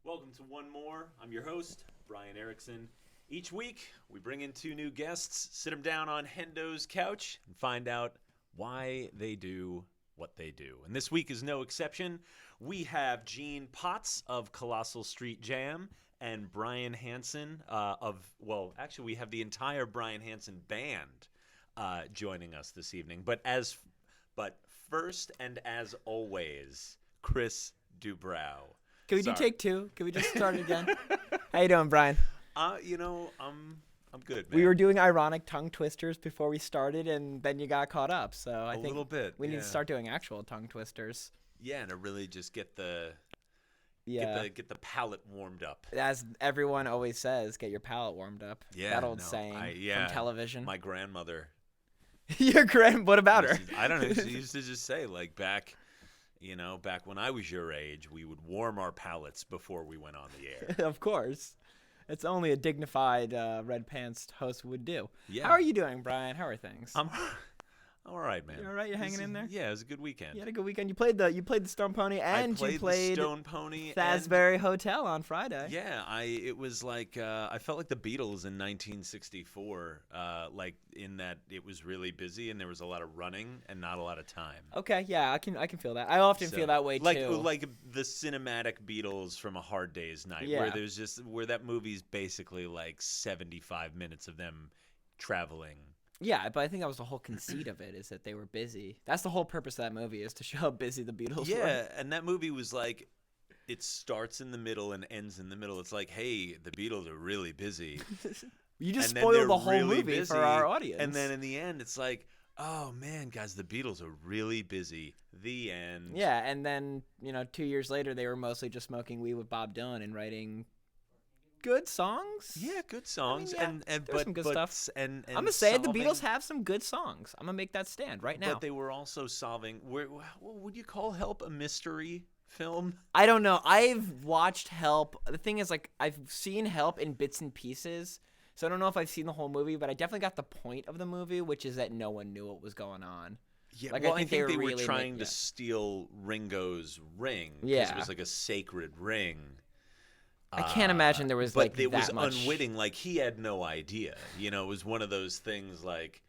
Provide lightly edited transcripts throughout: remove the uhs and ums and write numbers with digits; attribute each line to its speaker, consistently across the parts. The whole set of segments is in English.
Speaker 1: Welcome to OneMore. I'm your host, Bryan Hansen. Each week, we bring in two new guests, sit them down on Hendo's couch, and find out why they do what they do. And this week is no exception. We have Gene Potts of Colossal Street Jam and Bryan Hansen actually we have the entire Bryan Hansen band joining us this evening. But first and as always, Chris Dubrow.
Speaker 2: Can we do take two? Can we just start again? How you doing, Bryan?
Speaker 1: I'm good, man.
Speaker 2: We were doing ironic tongue twisters before we started, and then you got caught up. So I think
Speaker 1: little bit.
Speaker 2: We need to start doing actual tongue twisters.
Speaker 1: Yeah, and to really just get the get the palate warmed up.
Speaker 2: As everyone always says, get your palate warmed up.
Speaker 1: Yeah,
Speaker 2: that old saying from television.
Speaker 1: My grandmother.
Speaker 2: Your what about her?
Speaker 1: I don't know. She used to just say, like, back when I was your age, we would warm our palates before we went on the air.
Speaker 2: Of course. It's only a dignified red pants host would do.
Speaker 1: Yeah.
Speaker 2: How are you doing, Bryan? How are things?
Speaker 1: I'm all right, man.
Speaker 2: You all right? You hanging in there?
Speaker 1: Yeah, it was a good weekend.
Speaker 2: You had a good weekend. You played the Stone Pony, and
Speaker 1: you played the Stone Pony,
Speaker 2: Salisbury Hotel on Friday.
Speaker 1: Yeah, it was like I felt like the Beatles in 1964, like in that it was really busy and there was a lot of running and not a lot of time.
Speaker 2: Okay, yeah, I can feel that. I often feel that way too.
Speaker 1: Like the cinematic Beatles from A Hard Day's Night, where that movie's basically like 75 minutes of them traveling.
Speaker 2: Yeah, but I think that was the whole conceit of it, is that they were busy. That's the whole purpose of that movie, is to show how busy the Beatles were.
Speaker 1: Yeah, and that movie was like, it starts in the middle and ends in the middle. It's like, hey, the Beatles are really busy.
Speaker 2: You just spoiled the whole movie
Speaker 1: busy,
Speaker 2: for our audience.
Speaker 1: And then in the end, it's like, oh, man, guys, the Beatles are really busy. The end.
Speaker 2: Yeah, and then, 2 years later, they were mostly just smoking weed with Bob Dylan and writing good songs.
Speaker 1: Yeah, good songs.
Speaker 2: I mean,
Speaker 1: but
Speaker 2: some good stuff.
Speaker 1: And
Speaker 2: I'm gonna say the Beatles have some good songs. I'm gonna make that stand right now.
Speaker 1: But they were also solving. What would you call Help a mystery film?
Speaker 2: I don't know. I've watched Help. The thing is, like, I've seen Help in bits and pieces, so I don't know if I've seen the whole movie. But I definitely got the point of the movie, which is that no one knew what was going on.
Speaker 1: Yeah,
Speaker 2: like,
Speaker 1: well, I think they were
Speaker 2: really
Speaker 1: trying to steal Ringo's ring.
Speaker 2: Yeah,
Speaker 1: because it was like a sacred ring.
Speaker 2: I can't imagine there was
Speaker 1: but it
Speaker 2: that
Speaker 1: was
Speaker 2: much.
Speaker 1: Unwitting, like he had no idea. It was one of those things like,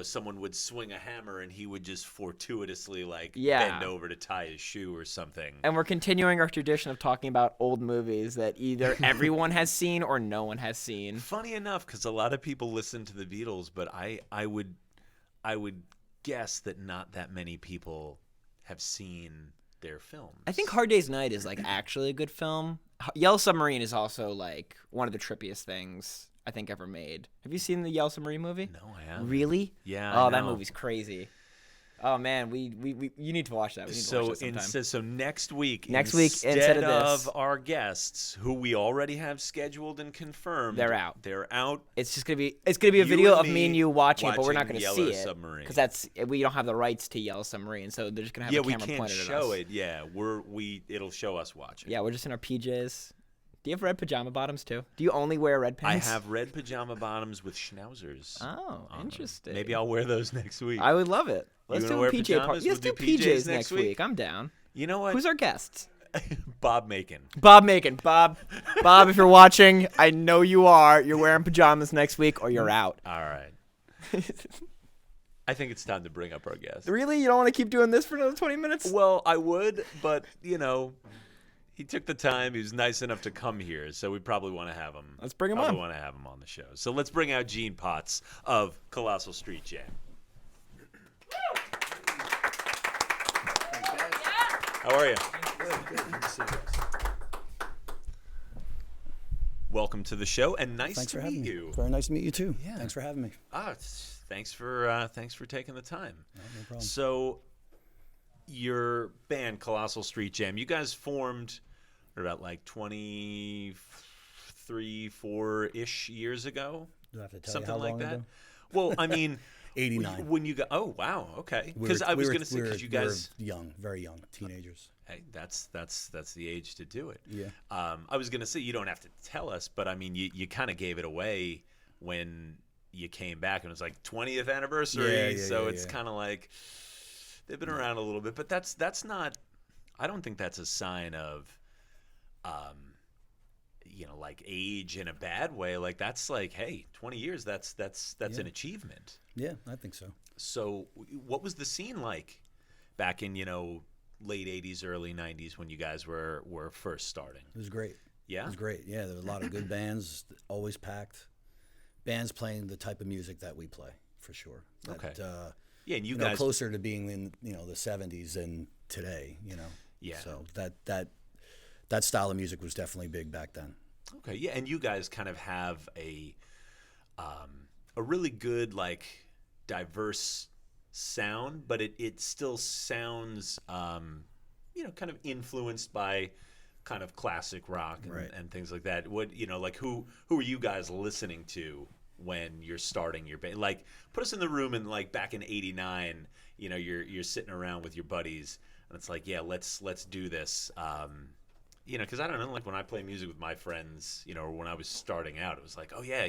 Speaker 1: someone would swing a hammer and he would just fortuitously bend over to tie his shoe or something.
Speaker 2: And we're continuing our tradition of talking about old movies that either everyone has seen or no one has seen.
Speaker 1: Funny enough, because a lot of people listen to the Beatles, but I would guess that not that many people have seen their films.
Speaker 2: I think Hard Day's Night is actually a good film. Yellow Submarine is also one of the trippiest things I think ever made. Have you seen the Yellow Submarine movie?
Speaker 1: No, I haven't.
Speaker 2: Really?
Speaker 1: Yeah.
Speaker 2: Oh, that movie's crazy. Oh man, you need to watch that. We need to watch that sometime.
Speaker 1: So next week,
Speaker 2: instead of
Speaker 1: our guests, who we already have scheduled and confirmed,
Speaker 2: they're out. It's just gonna be a video of me and you watching it, but we're not gonna see it because we don't have the rights to Yellow Submarine. So they're just gonna have a camera pointed at us.
Speaker 1: Yeah, we can't show it. Yeah, it'll show us watching.
Speaker 2: Yeah, we're just in our PJs. Do you have red pajama bottoms too? Do you only wear red pants?
Speaker 1: I have red pajama bottoms with schnauzers.
Speaker 2: Oh, interesting.
Speaker 1: Maybe I'll wear those next week.
Speaker 2: I would love it. Let's do a PJ party. Let's do PJs next week. I'm down.
Speaker 1: You know what?
Speaker 2: Who's our guests?
Speaker 1: Bob Macon.
Speaker 2: Bob, if you're watching, I know you are. You're wearing pajamas next week or you're out.
Speaker 1: All right. I think it's time to bring up our guest.
Speaker 2: Really? You don't want to keep doing this for another 20 minutes?
Speaker 1: Well, I would, but, he took the time. He was nice enough to come here, so we probably want to have him.
Speaker 2: Let's bring him on.
Speaker 1: We want to have him on the show. So let's bring out Gene Potts of Colossal Street Jam. How are you?
Speaker 3: Good to see you guys.
Speaker 1: Welcome to the show, and
Speaker 3: Thanks
Speaker 1: to
Speaker 3: for
Speaker 1: meet
Speaker 3: having
Speaker 1: you.
Speaker 3: Me. Very nice to meet you too.
Speaker 1: Yeah.
Speaker 3: Thanks for having me.
Speaker 1: Thanks for taking the time.
Speaker 3: No problem.
Speaker 1: So, your band Colossal Street Jam, you guys formed about 23, 4-ish years ago.
Speaker 3: Do I have to tell
Speaker 1: something
Speaker 3: you how
Speaker 1: like
Speaker 3: long
Speaker 1: that?
Speaker 3: ago?
Speaker 1: Well, I mean,
Speaker 3: '89.
Speaker 1: When you got, oh wow, okay.
Speaker 3: We
Speaker 1: Because
Speaker 3: were-
Speaker 1: I was
Speaker 3: we were-
Speaker 1: going to say,
Speaker 3: we were-
Speaker 1: because you
Speaker 3: we were
Speaker 1: guys,
Speaker 3: young, very young, teenagers.
Speaker 1: hey, that's the age to do it.
Speaker 3: Yeah.
Speaker 1: I was going to say you don't have to tell us, but I mean, you kind of gave it away when you came back and it was like 20th anniversary. So it's kind of like they've been around a little bit, but that's not. I don't think that's a sign of, like age in a bad way. Like that's like, hey, 20 years. That's an achievement.
Speaker 3: Yeah, I think so.
Speaker 1: So, what was the scene like back in late 80s, early 90s when you guys were first starting?
Speaker 3: It was great.
Speaker 1: Yeah?
Speaker 3: It was great. Yeah, there were a lot of good bands, always packed. Bands playing the type of music that we play, for sure.
Speaker 1: Okay.
Speaker 3: Yeah,
Speaker 1: and you guys
Speaker 3: closer to being in the 70s than today.
Speaker 1: Yeah.
Speaker 3: So that style of music was definitely big back then.
Speaker 1: Okay, yeah, and you guys kind of have a really good like diverse sound, but it still sounds kind of influenced by kind of classic rock and things like that. What like who are you guys listening to when you're starting your band? Like put us in the room and like back in '89, you're sitting around with your buddies and it's like, yeah, let's do this. Because I don't know, like when I play music with my friends, or when I was starting out, it was like, oh yeah,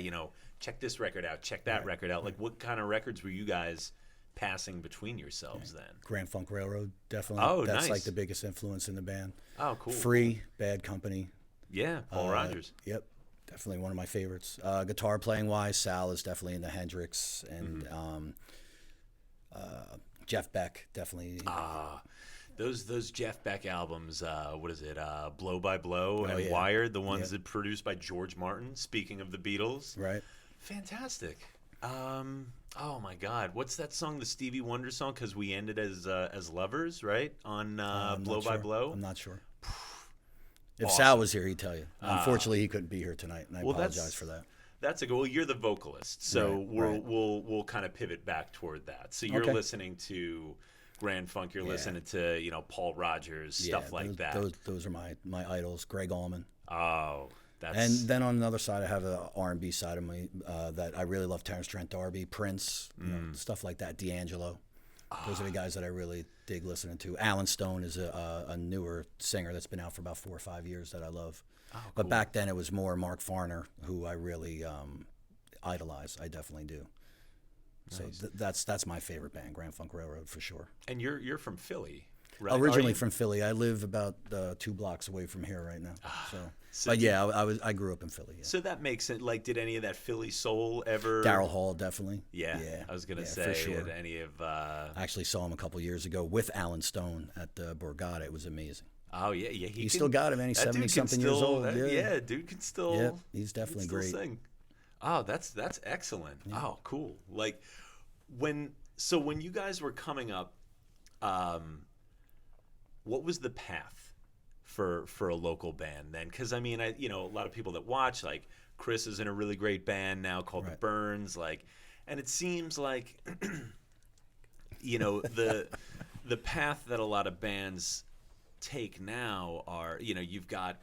Speaker 1: check this record out, check that record out. Like what kind of records were you guys passing between yourselves then?
Speaker 3: Grand Funk Railroad, definitely.
Speaker 1: Oh,
Speaker 3: That's
Speaker 1: nice.
Speaker 3: like the biggest influence in the band.
Speaker 1: Oh, cool.
Speaker 3: Free, Bad Company.
Speaker 1: Yeah, Paul Rogers.
Speaker 3: Yep, definitely one of my favorites. Guitar playing wise, Sal is definitely into Hendrix, and Jeff Beck definitely.
Speaker 1: Those Jeff Beck albums, what is it? Blow by Blow and
Speaker 3: yeah.
Speaker 1: Wired, the ones that produced by George Martin. Speaking of the Beatles,
Speaker 3: Right.
Speaker 1: Fantastic. Oh my God, what's that song? The Stevie Wonder song? Because we ended as lovers, right? On Blow by Blow.
Speaker 3: I'm not sure. If
Speaker 1: Awesome.
Speaker 3: Sal was here, he'd tell you. Unfortunately, he couldn't be here tonight, and I apologize for that.
Speaker 1: That's a good. Well, you're the vocalist, so
Speaker 3: Right.
Speaker 1: we'll kind of pivot back toward that. So you're
Speaker 3: Okay.
Speaker 1: listening to Grand Funk. You're listening to Paul Rogers, stuff like that.
Speaker 3: Those are my idols. Greg Allman.
Speaker 1: Oh, that's
Speaker 3: And then on the other side, I have an R&B side of me that I really love. Terrence Trent D'Arby, Prince, stuff like that. D'Angelo. Those are the guys that I really dig listening to. Alan Stone is a newer singer that's been out for about 4 or 5 years that I love.
Speaker 1: Oh,
Speaker 3: But
Speaker 1: cool.
Speaker 3: back then it was more Mark Farner, who I really idolize. I definitely do.
Speaker 1: Nice.
Speaker 3: So that's my favorite band, Grand Funk Railroad, for sure.
Speaker 1: And you're from Philly, right?
Speaker 3: Originally
Speaker 1: Are you?
Speaker 3: from Philly. I live about 2 blocks away from here right now.
Speaker 1: So
Speaker 3: But yeah, I grew up in Philly. Yeah.
Speaker 1: So that makes it. Like, did any of that Philly soul ever?
Speaker 3: Daryl Hall, definitely.
Speaker 1: Yeah, I was gonna say,
Speaker 3: for sure.
Speaker 1: did any of.
Speaker 3: I actually saw him a couple years ago with Alan Stone at the Borgata. It was amazing.
Speaker 1: Oh yeah.
Speaker 3: He still got it, man. He's
Speaker 1: that dude can
Speaker 3: 70-something years
Speaker 1: still-
Speaker 3: old.
Speaker 1: that-
Speaker 3: Yeah.
Speaker 1: dude can still.
Speaker 3: Yep, he's
Speaker 1: he can
Speaker 3: definitely
Speaker 1: still
Speaker 3: great.
Speaker 1: sing. Oh, that's excellent. Oh, cool. Like when you guys were coming up, what was the path for a local band then? Because I mean, a lot of people that watch, like Chris is in a really great band now called the
Speaker 3: Right.
Speaker 1: Burns, like, and it seems like the path that a lot of bands take now are, you've got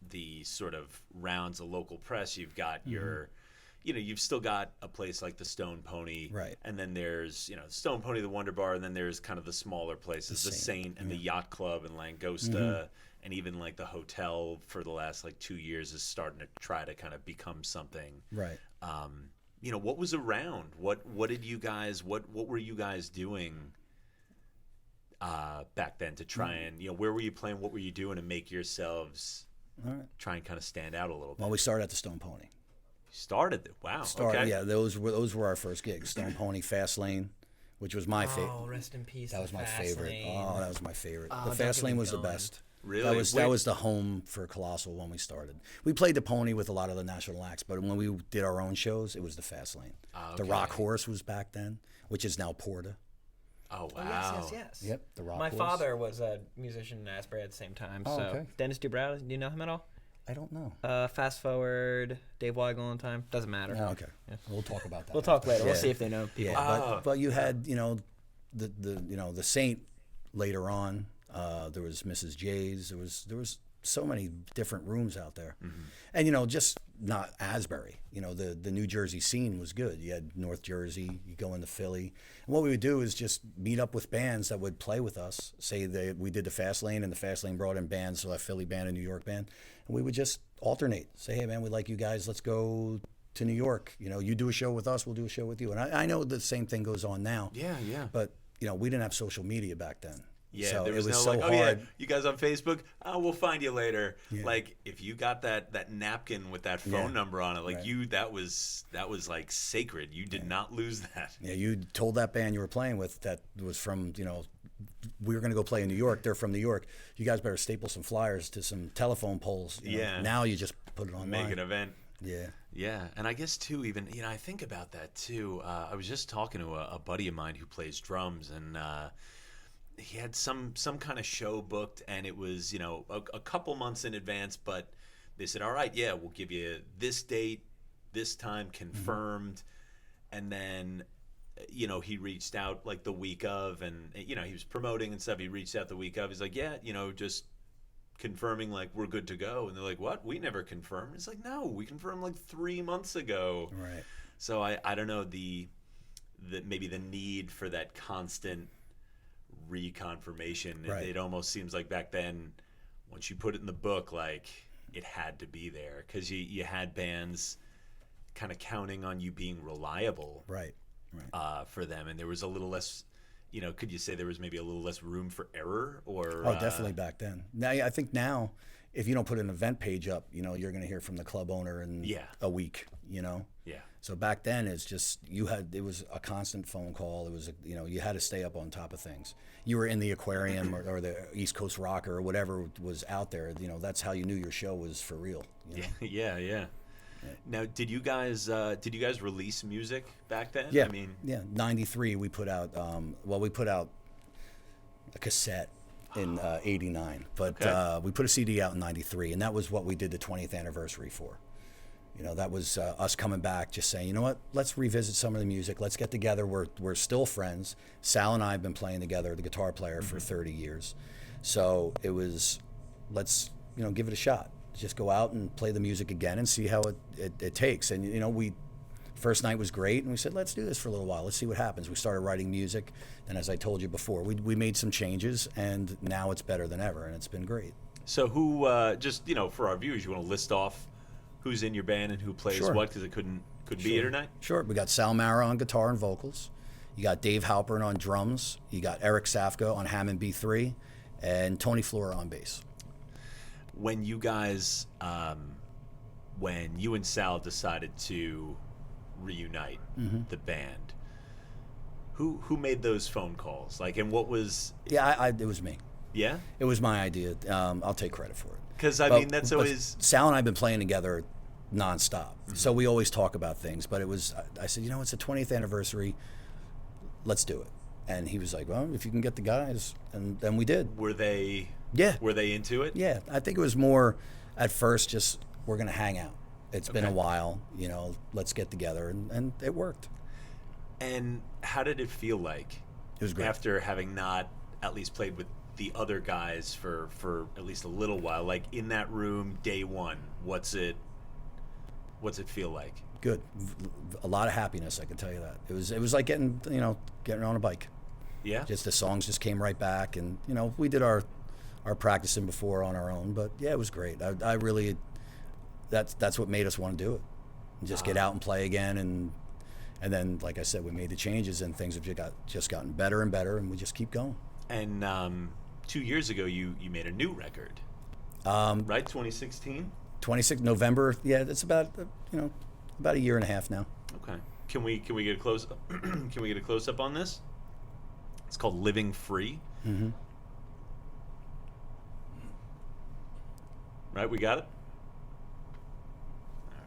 Speaker 1: the sort of rounds of local press, you've got your you've still got a place like the Stone Pony,
Speaker 3: Right.
Speaker 1: and then there's Stone Pony, the Wonder Bar, and then there's kind of the smaller places, the Saint and the Yacht Club and Langosta, and even like the hotel for the last like 2 years is starting to try to kind of become something.
Speaker 3: Right.
Speaker 1: What was around? What did you guys? What were you guys doing back then to try and where were you playing? What were you doing to make yourselves
Speaker 3: All right.
Speaker 1: try and kind of stand out a little bit?
Speaker 3: Well, we started at the Stone Pony.
Speaker 1: Wow.
Speaker 3: Okay. Yeah, those were our first gigs. Stone Pony, Fast Lane, which was my favorite.
Speaker 2: Oh, rest in peace.
Speaker 3: That was my
Speaker 2: Fast
Speaker 3: favorite.
Speaker 2: Lane.
Speaker 3: Oh, that was my favorite.
Speaker 2: Oh,
Speaker 3: The
Speaker 2: don't
Speaker 3: Fast
Speaker 2: get
Speaker 3: Lane
Speaker 2: me
Speaker 3: was the
Speaker 2: going.
Speaker 3: best.
Speaker 1: Really?
Speaker 3: That was the home for Colossal when we started. We played the Pony with a lot of the national acts, but when we did our own shows, it was the Fast Lane. The
Speaker 1: Okay.
Speaker 3: Rock Horse was back then, which is now Porta.
Speaker 1: Oh
Speaker 2: Oh,
Speaker 1: wow.
Speaker 2: yes.
Speaker 3: Yep, the Rock
Speaker 2: My
Speaker 3: Horse.
Speaker 2: father was a musician in Asbury at the same time.
Speaker 3: Oh,
Speaker 2: so
Speaker 3: okay.
Speaker 2: Dennis Dubrow, do you know him at all?
Speaker 3: I don't know.
Speaker 2: Fast forward, Dave Weigel in time. Doesn't matter.
Speaker 3: Oh, okay. We'll talk about that.
Speaker 2: We'll talk later. We'll
Speaker 3: Yeah.
Speaker 2: see if they know people.
Speaker 3: Yeah, but you had the Saint later on. There was Mrs. J's. There was so many different rooms out there. And, just not Asbury. The New Jersey scene was good. You had North Jersey, you go into Philly. And what we would do is just meet up with bands that would play with us. Say that we did the Fast Lane, and the Fast Lane brought in bands, so a Philly band, a New York band. And we would just alternate. Say, hey, man, we like you guys. Let's go to New York. You do a show with us, we'll do a show with you. And I know the same thing goes on now.
Speaker 1: Yeah.
Speaker 3: But, we didn't have social media back then.
Speaker 1: Yeah,
Speaker 3: so
Speaker 1: there was
Speaker 3: it was
Speaker 1: no
Speaker 3: so
Speaker 1: like,
Speaker 3: hard.
Speaker 1: you guys on Facebook? Oh, we'll find you later.
Speaker 3: Yeah.
Speaker 1: Like if you got that napkin with that phone number on it, like
Speaker 3: Right.
Speaker 1: that was like sacred. You did not lose that.
Speaker 3: Yeah, you told that band you were playing with that was from, we were going to go play in New York. They're from New York. You guys better staple some flyers to some telephone poles.
Speaker 1: Yeah.
Speaker 3: Now you just put it online.
Speaker 1: Make an event.
Speaker 3: Yeah.
Speaker 1: Yeah, and I guess too, even I think about that too. I was just talking to a buddy of mine who plays drums, and he had some kind of show booked, and it was a couple months in advance. But they said, "All right, yeah, we'll give you this date, this time confirmed," and then he reached out like the week of, and he was promoting and stuff. He reached out the week of. He's like, "Yeah, just." Confirming like we're good to go, and they're like, what, we never confirmed? It's like, no, we confirmed like 3 months ago.
Speaker 3: Right.
Speaker 1: So I don't know the maybe the need for that constant reconfirmation.
Speaker 3: Right.
Speaker 1: It almost seems like back then, once you put it in the book, like it had to be there, because you had bands kind of counting on you being reliable.
Speaker 3: Right.
Speaker 1: For them, and there was a little less. Could you say there was maybe a little less room for error? Or
Speaker 3: Oh, definitely back then. Now, I think now, if you don't put an event page up, you're going to hear from the club owner in a week.
Speaker 1: Yeah.
Speaker 3: So back then, it's just it was a constant phone call. It was you had to stay up on top of things. You were in the aquarium or the East Coast Rocker or whatever was out there. That's how you knew your show was for real.
Speaker 1: Yeah. Now, did you guys release music back then?
Speaker 3: Yeah.
Speaker 1: I mean,
Speaker 3: 93 we put out we put out a cassette in 89, but
Speaker 1: Okay.
Speaker 3: we put a CD out in 93, and that was what we did the 20th anniversary for. That was us coming back, just saying, you know what, let's revisit some of the music. Let's get together. We're still friends. Sal and I have been playing together, the guitar player, for 30 years. So it was, let's give it a shot. Just go out and play the music again and see how it takes. And we first night was great, and we said, let's do this for a little while. Let's see what happens. We started writing music, and as I told you before, we made some changes, and now it's better than ever, and it's been great.
Speaker 1: so who just for our viewers, you want to list off who's in your band and who plays
Speaker 3: Sure.
Speaker 1: what, because it couldn't be here tonight?
Speaker 3: Sure. We got Sal Mara on guitar and vocals. You got Dave Halpern on drums. You got Eric Safka on Hammond B3, and Tony Flora on bass.
Speaker 1: When you guys, when you and Sal decided to reunite the band, who made those phone calls? Like, and what was?
Speaker 3: Yeah, it was me.
Speaker 1: Yeah,
Speaker 3: It was my idea. I'll take credit for it.
Speaker 1: because I
Speaker 3: But-
Speaker 1: mean that's
Speaker 3: but
Speaker 1: always.
Speaker 3: Sal and I have been playing together nonstop, so we always talk about things. But it was, I said, it's the 20th anniversary. Let's do it. And he was like, well, if you can get the guys, and then we did.
Speaker 1: Were they?
Speaker 3: Yeah.
Speaker 1: Were they into it?
Speaker 3: Yeah, I think it was more at first just we're gonna hang out. It's been a
Speaker 1: Okay.
Speaker 3: while, let's get together, and it worked.
Speaker 1: And how did it feel like?
Speaker 3: It was great.
Speaker 1: After having not at least played with the other guys for at least a little while, like in that room, day one, what's it feel like?
Speaker 3: Good, a lot of happiness. I can tell you that. It was like getting on a bike.
Speaker 1: Yeah.
Speaker 3: Just the songs just came right back, and we did our practicing before on our own, but yeah, it was great. I really, that's what made us want to do it, and just get out and play again, and then like I said, we made the changes, and things have just gotten better and better, and we just keep going.
Speaker 1: And 2 years ago, you made a new record, right? 2016.
Speaker 3: 26 November. Yeah, it's about about a year and a half now.
Speaker 1: Okay. Can we get a close? Can we get a close up on this? It's called Living Free.
Speaker 3: Mm-hmm.
Speaker 1: Right, we got it. All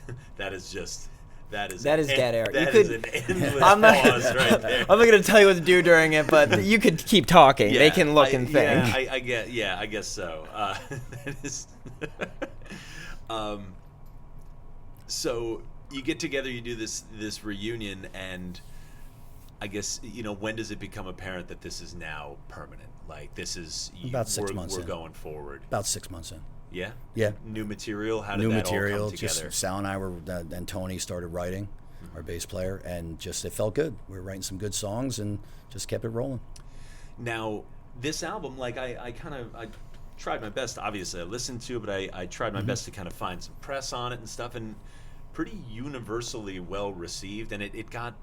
Speaker 1: right. That is
Speaker 2: dead air.
Speaker 1: That
Speaker 2: You
Speaker 1: is
Speaker 2: could-
Speaker 1: an endless
Speaker 2: I'm not-
Speaker 1: pause right there.
Speaker 2: I'm not gonna tell you what to do during it, but you could keep talking. They can look and think.
Speaker 1: I guess so. That is so you get together, you do this reunion, and I guess, when does it become apparent that this is now permanent? Like this is
Speaker 3: About 6 months
Speaker 1: we're
Speaker 3: in.
Speaker 1: going forward.
Speaker 3: About 6 months in.
Speaker 1: Yeah.
Speaker 3: Yeah.
Speaker 1: New material. How did
Speaker 3: New
Speaker 1: that
Speaker 3: material.
Speaker 1: all come together?
Speaker 3: Just Sal and I were, and Tony started writing, our bass player, and just it felt good. We were writing some good songs and just kept it rolling.
Speaker 1: Now, this album, like I tried my best. Obviously, I listened to it, but I tried my best to kind of find some press on it and stuff, and pretty universally well received. And it got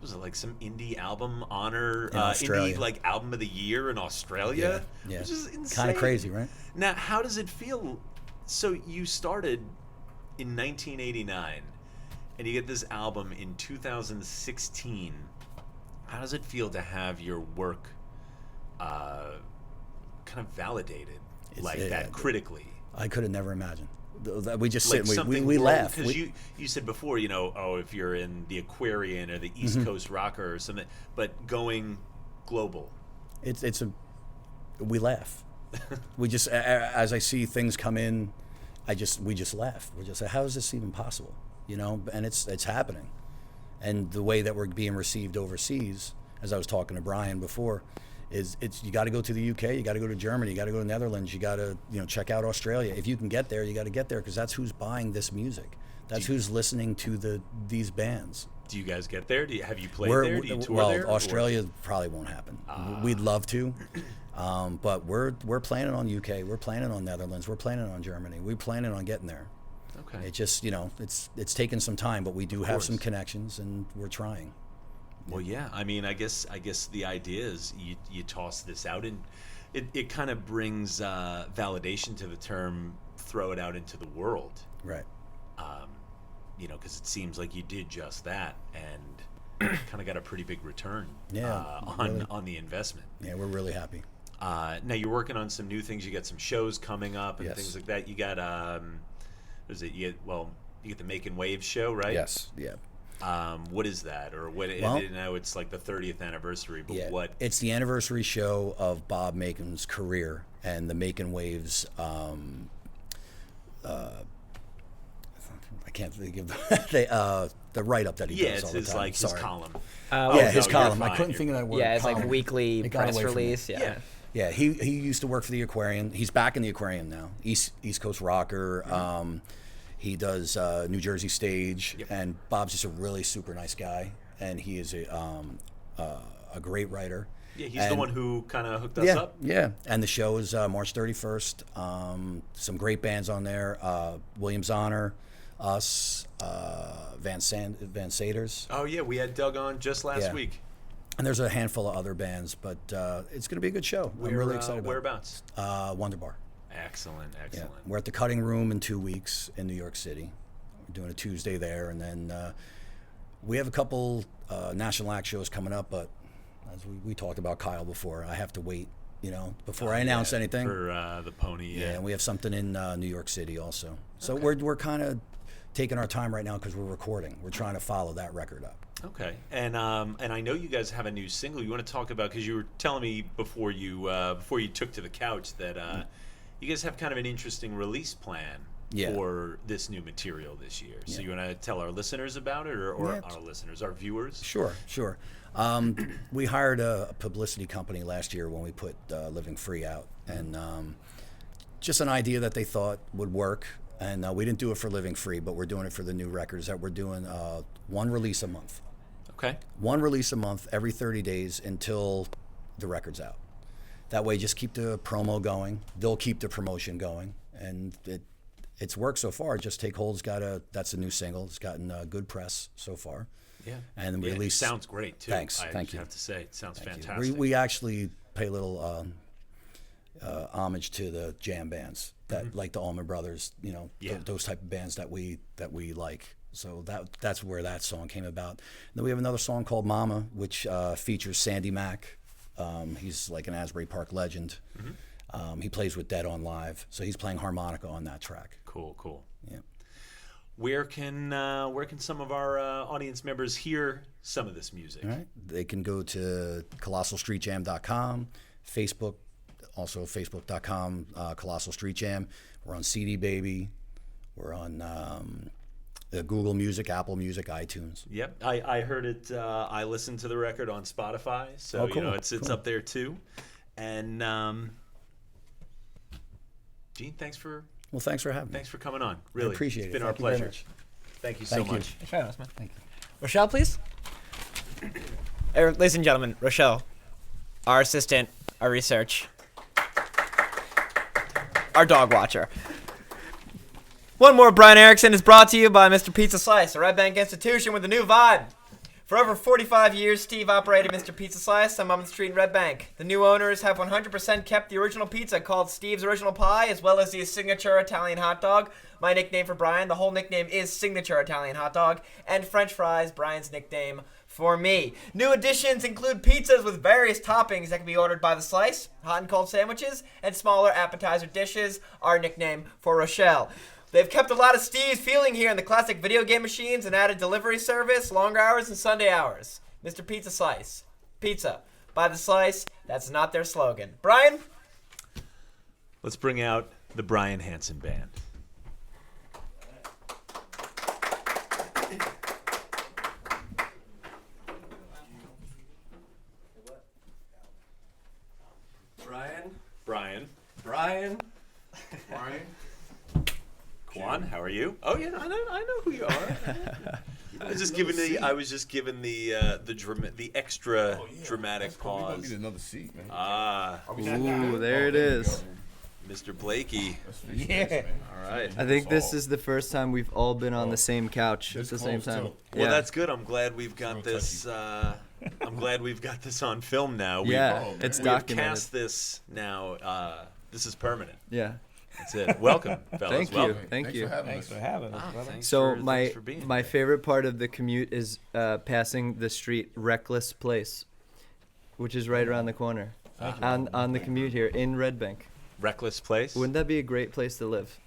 Speaker 1: was it like some indie album honor,
Speaker 3: In Australia.
Speaker 1: indie like album of the year in Australia,
Speaker 3: Yeah.
Speaker 1: which is insane.
Speaker 3: Kind of crazy, right?
Speaker 1: Now, how does it feel? So you started in 1989, and you get this album in 2016. How does it feel to have your work kind of validated that critically?
Speaker 3: I could have never imagined. We just
Speaker 1: Like
Speaker 3: sit and
Speaker 1: something
Speaker 3: we laugh.
Speaker 1: Because you said before, if you're in the Aquarian or the East Coast Rocker or something, but going global.
Speaker 3: We laugh. We just, as I see things come in, we just laugh. We just say, how is this even possible? And it's happening. And the way that we're being received overseas, as I was talking to Bryan before, is you got to go to the UK, you got to go to Germany, you got to go to Netherlands, you got to check out Australia. If you can get there, you got to get there because that's who's buying this music. That's who's listening to these bands.
Speaker 1: Do you guys get there? Have you played there? Do you tour there?
Speaker 3: Australia probably won't happen. We'd love to, but we're planning on UK. We're planning on Netherlands. We're planning on Germany. We're planning on getting there.
Speaker 1: Okay.
Speaker 3: It just it's taken some time, but we do have some connections, and we're trying.
Speaker 1: Well, yeah. I mean, I guess the idea is you toss this out, and it kind of brings validation to the term. Throw it out into the world,
Speaker 3: Right.
Speaker 1: Because it seems like you did just that, and kind of got a pretty big return.
Speaker 3: Yeah, really.
Speaker 1: on the investment.
Speaker 3: Yeah, we're really happy.
Speaker 1: Now you're working on some new things. You got some shows coming up and
Speaker 3: Yes.
Speaker 1: things like that. You got what is it? You get the Making Waves show, right?
Speaker 3: Yes. Yeah.
Speaker 1: What is that, or what?
Speaker 3: Well,
Speaker 1: I know it's like the 30th anniversary, but
Speaker 3: Yeah.
Speaker 1: what?
Speaker 3: It's the anniversary show of Bob Macon's career and the Making Waves. I can't think of the write up that he
Speaker 1: Yeah,
Speaker 3: does
Speaker 1: it's
Speaker 3: all the
Speaker 1: his
Speaker 3: time.
Speaker 1: like his
Speaker 3: Sorry.
Speaker 1: column.
Speaker 3: Yeah, his
Speaker 1: no,
Speaker 3: column.
Speaker 1: you're
Speaker 3: I couldn't
Speaker 1: fine.
Speaker 3: think of that word.
Speaker 2: Yeah, it's like a
Speaker 3: column.
Speaker 2: weekly
Speaker 3: It got
Speaker 2: press
Speaker 3: away from me.
Speaker 2: release. Yeah.
Speaker 3: Yeah, he used to work for the Aquarian. He's back in the Aquarian now. East Coast Rocker. He does New Jersey Stage,
Speaker 1: Yep.
Speaker 3: and Bob's just a really super nice guy, and he is a great writer.
Speaker 1: Yeah, he's the
Speaker 3: And-
Speaker 1: one who kind of hooked us
Speaker 3: Yeah,
Speaker 1: up.
Speaker 3: yeah. And the show is March 31st. Some great bands on there. Williams Honor, us, Van Saders.
Speaker 1: Oh yeah, we had Doug on just last
Speaker 3: Yeah.
Speaker 1: week.
Speaker 3: And there's a handful of other bands, but it's going to be a good show. I'm really excited about
Speaker 1: Whereabouts?
Speaker 3: it. Wonder Bar.
Speaker 1: Excellent.
Speaker 3: Yeah. We're at the Cutting Room in 2 weeks in New York City. We're doing a Tuesday there, and then we have a couple national act shows coming up, but as we talked about Kyle before, I have to wait, before I announce anything.
Speaker 1: For the Pony.
Speaker 3: Yeah,
Speaker 1: Yeah.
Speaker 3: and we have something in New York City also. So we're kind of taking our time right now because we're recording. We're trying to follow that record up.
Speaker 1: Okay, and I know you guys have a new single. You want to talk about, because you were telling me before you took to the couch that you guys have kind of an interesting release plan for this new material this year. So you want to tell our listeners about it, or our listeners, our viewers?
Speaker 3: Sure. We hired a publicity company last year when we put Living Free out, and just an idea that they thought would work. And we didn't do it for Living Free, but we're doing it for the new records. That we're doing one release a month.
Speaker 1: Okay.
Speaker 3: One release a month every 30 days until the record's out. That way, just keep the promo going. They'll keep the promotion going, and it's worked so far. Just Take Hold's that's a new single. It's gotten good press so far.
Speaker 1: Yeah.
Speaker 3: And the
Speaker 1: It
Speaker 3: release
Speaker 1: sounds great too.
Speaker 3: Thanks.
Speaker 1: I
Speaker 3: Thank you.
Speaker 1: have to say, it sounds
Speaker 3: Thank you.
Speaker 1: fantastic.
Speaker 3: We actually pay a little homage to the jam bands that like the Allman Brothers, those type of bands that we like. So that's where that song came about. And then we have another song called Mama, which features Sandy Mack. He's like an Asbury Park legend. He plays with Dead on Live, so he's playing harmonica on that track.
Speaker 1: Cool.
Speaker 3: Yeah.
Speaker 1: Where can some of our audience members hear some of this music?
Speaker 3: All right. They can go to colossalstreetjam.com, Facebook, also facebook.com, Colossal Street Jam. We're on CD Baby. We're on Google Music, Apple Music, iTunes.
Speaker 1: Yep, I heard it. I listened to the record on Spotify, so
Speaker 3: Oh, cool,
Speaker 1: it's up there too. And Gene, thanks for
Speaker 3: having me.
Speaker 1: Thanks for coming on. Really,
Speaker 3: appreciate
Speaker 1: it's been
Speaker 3: it.
Speaker 1: our
Speaker 3: Thank you very
Speaker 1: pleasure.
Speaker 3: much.
Speaker 1: Thank you so
Speaker 3: Thank you.
Speaker 1: much.
Speaker 2: Thank you. Rochelle, please. Ladies and gentlemen, Rochelle, our assistant, our research, our dog watcher. One More Bryan Hansen is brought to you by Mr. Pizza Slice, a Red Bank institution with a new vibe. For over 45 years, Steve operated Mr. Pizza Slice on Monmouth Street in Red Bank. The new owners have 100% kept the original pizza called Steve's Original Pie, as well as the signature Italian hot dog. My nickname for Bryan, the whole nickname is Signature Italian Hot Dog, and French fries, Bryan's nickname for me. New additions include pizzas with various toppings that can be ordered by the slice, hot and cold sandwiches, and smaller appetizer dishes, our nickname for Rochelle. They've kept a lot of Steve's feeling here in the classic video game machines and added delivery service, longer hours, and Sunday hours. Mr. Pizza Slice. Pizza. By the slice. That's not their slogan. Bryan?
Speaker 1: Let's bring out the Bryan Hansen Band. Brian. Quan, how are you? Oh yeah, I know who you are. I was just given the extra dramatic pause.
Speaker 4: Need another seat, man.
Speaker 5: Ooh, there it is.
Speaker 1: Mr. Blakey.
Speaker 4: Yeah.
Speaker 1: All right.
Speaker 5: I think this is the first time we've all been on the same couch at the same time.
Speaker 1: Well, that's good. I'm glad we've got this. I'm glad we've got this on film now.
Speaker 5: It's
Speaker 1: We've
Speaker 5: documented.
Speaker 1: cast this now. This is permanent.
Speaker 5: Yeah.
Speaker 1: That's it. Welcome, fellas.
Speaker 5: Thank you.
Speaker 1: Welcome.
Speaker 5: Thank you.
Speaker 4: Thanks for having us.
Speaker 1: Thanks
Speaker 5: So
Speaker 1: for being
Speaker 5: my
Speaker 1: here.
Speaker 5: favorite part of the commute is passing the street Reckless Place, which is right around the corner. On the commute here in Red Bank.
Speaker 1: Reckless Place.
Speaker 5: Wouldn't that be a great place to live?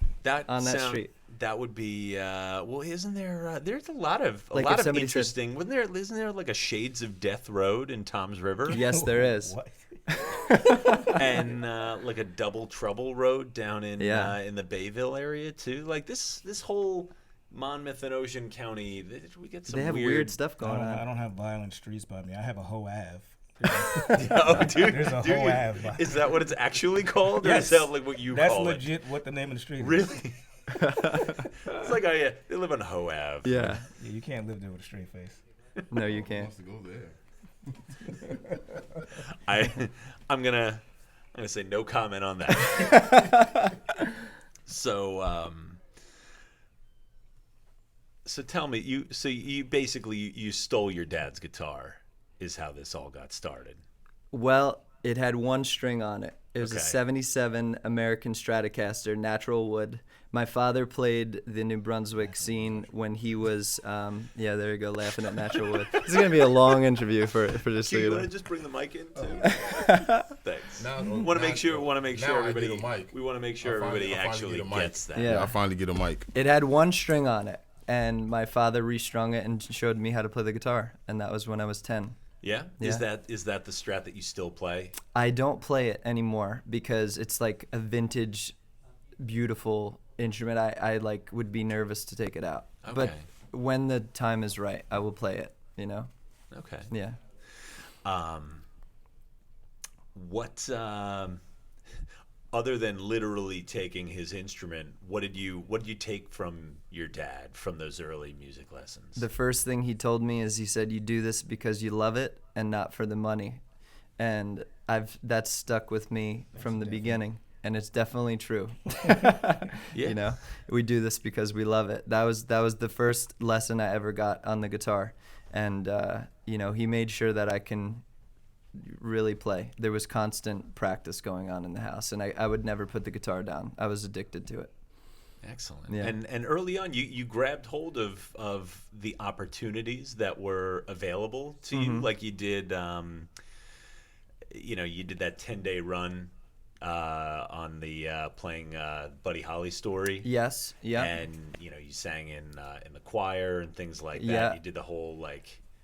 Speaker 5: On that street.
Speaker 1: That would be. Well, isn't there? There's a lot of
Speaker 5: Like if somebody said-
Speaker 1: interesting. Isn't there like a Shades of Death Road in Tom's River?
Speaker 5: Yes, there is.
Speaker 4: What?
Speaker 1: And like a Double Trouble Road down in
Speaker 5: Yeah.
Speaker 1: the Bayville area too. Like this whole Monmouth and Ocean County. We get some
Speaker 5: They have weird stuff going
Speaker 4: I
Speaker 5: on.
Speaker 4: don't have violent streets by me. I have a Hoe Ave.
Speaker 1: Oh, dude,
Speaker 4: There's a
Speaker 1: do
Speaker 4: Hoe
Speaker 1: you-
Speaker 4: Ave. by-
Speaker 1: Is that what it's actually called, or
Speaker 4: Yes.
Speaker 1: is that like what you
Speaker 4: That's
Speaker 1: call
Speaker 4: legit what the name of the street
Speaker 1: it?
Speaker 4: is.
Speaker 1: Really? It's like, oh yeah, they live on Hoe Ave.
Speaker 5: Yeah.
Speaker 4: Yeah, you can't live there with a straight face.
Speaker 5: No, you can't.
Speaker 4: Wants to go there.
Speaker 1: I'm gonna say no comment on that. So tell me, you basically you stole your dad's guitar, is how this all got started.
Speaker 5: Well, it had one string on it. It was
Speaker 1: Okay.
Speaker 5: a 77 American Stratocaster, natural wood. My father played the New Brunswick scene when he was, yeah, there you go, laughing at natural wood. This is going to be a long interview for this.
Speaker 1: Do you want to just bring the mic in too? Thanks. Want to make sure everybody. We want to make sure everybody actually gets that.
Speaker 5: Yeah.
Speaker 4: I finally get a mic.
Speaker 5: It had one string on it, and my father restrung it and showed me how to play the guitar, and that was when I was 10.
Speaker 1: Yeah?
Speaker 5: Yeah.
Speaker 1: Is that the Strat that you still play?
Speaker 5: I don't play it anymore because it's like a vintage, beautiful instrument. I like would be nervous to take it out. But
Speaker 1: Okay.
Speaker 5: when the time is right, I will play it, you know?
Speaker 1: Okay.
Speaker 5: Yeah.
Speaker 1: What other than literally taking his instrument, what did you take from your dad from those early music lessons?
Speaker 5: The first thing he told me is he said, you do this because you love it and not for the money. And that's stuck with me from the beginning. And it's definitely true.
Speaker 1: Yeah.
Speaker 5: You know, we do this because we love it. That was the first lesson I ever got on the guitar. And, you know, he made sure that I can really play. There was constant practice going on in the house, and I would never put the guitar down. I was addicted to it.
Speaker 1: Excellent.
Speaker 5: Yeah.
Speaker 1: And early on, you grabbed hold of the opportunities that were available to you, like you did. You did that 10-day run on the playing Buddy Holly story.
Speaker 5: Yes. Yeah.
Speaker 1: And you sang in the choir and things like that.
Speaker 5: Yeah.
Speaker 1: You did the whole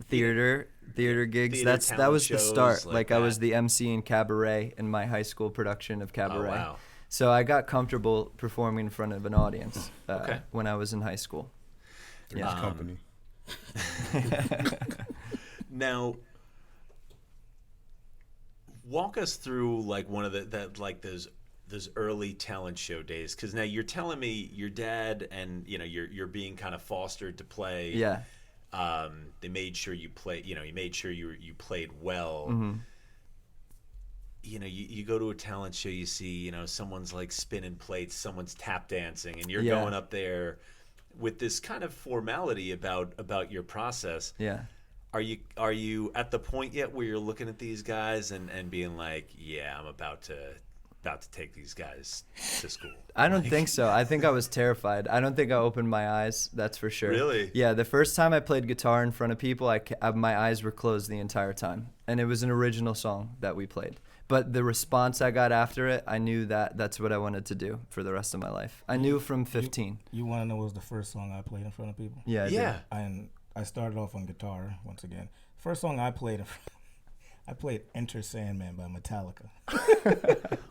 Speaker 5: Theater gigs.
Speaker 1: theater
Speaker 5: That
Speaker 1: talent
Speaker 5: was the
Speaker 1: shows
Speaker 5: start.
Speaker 1: like
Speaker 5: Like I was
Speaker 1: that.
Speaker 5: the MC in Cabaret in my high school production of Cabaret.
Speaker 1: Oh, wow.
Speaker 5: So I got comfortable performing in front of an audience
Speaker 1: Okay.
Speaker 5: when I was in high school.
Speaker 3: Three's Company.
Speaker 1: Now, walk us through like one of those early talent show days, because now you're telling me your dad and you're being kind of fostered to play.
Speaker 5: Yeah.
Speaker 1: They made sure you play. He made sure you played well.
Speaker 5: Mm-hmm.
Speaker 1: You go to a talent show, you see someone's like spinning plates, someone's tap dancing, and you're
Speaker 5: Yeah.
Speaker 1: going up there with this kind of formality about your process.
Speaker 5: Yeah.
Speaker 1: Are you at the point yet where you're looking at these guys and being like, yeah, I'm about to take these guys to school?
Speaker 5: I don't think so. I think I was terrified. I don't think I opened my eyes. That's for sure.
Speaker 1: Really?
Speaker 5: Yeah. The first time I played guitar in front of people, my eyes were closed the entire time, and it was an original song that we played. But the response I got after it, I knew that that's what I wanted to do for the rest of my life. I knew from 15.
Speaker 4: You want to know what was the first song I played in front of people?
Speaker 5: Yeah. I did.
Speaker 1: Yeah.
Speaker 4: And I started off on guitar once again. First song I played, I played Enter Sandman by Metallica.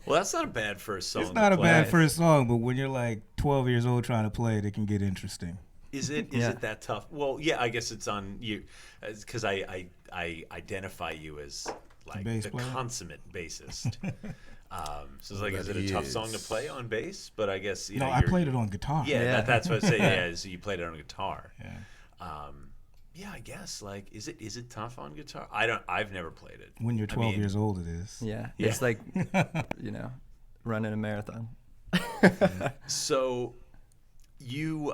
Speaker 1: Well, that's not a bad first song.
Speaker 4: It's not
Speaker 1: to
Speaker 4: a
Speaker 1: play.
Speaker 4: bad first song, but when you're like 12 years old trying to play it, it can get interesting.
Speaker 1: Is it that tough? Well, yeah, I guess it's on you, because I identify you as like
Speaker 4: bass
Speaker 1: the
Speaker 4: player?
Speaker 1: consummate bassist. So it's like,
Speaker 3: Well,
Speaker 1: is it
Speaker 3: he
Speaker 1: a tough
Speaker 3: is.
Speaker 1: song to play on bass? But I guess
Speaker 4: No, I played it on guitar.
Speaker 1: Yeah,
Speaker 5: Yeah.
Speaker 1: that's what I say. Yeah, so you played it on guitar.
Speaker 4: Yeah.
Speaker 1: Yeah, I guess like is it tough on guitar? I've never played it.
Speaker 4: When you're 12
Speaker 1: mean,
Speaker 4: years old, it is.
Speaker 5: Yeah.
Speaker 1: Yeah.
Speaker 5: It's like, running a marathon.
Speaker 1: So, you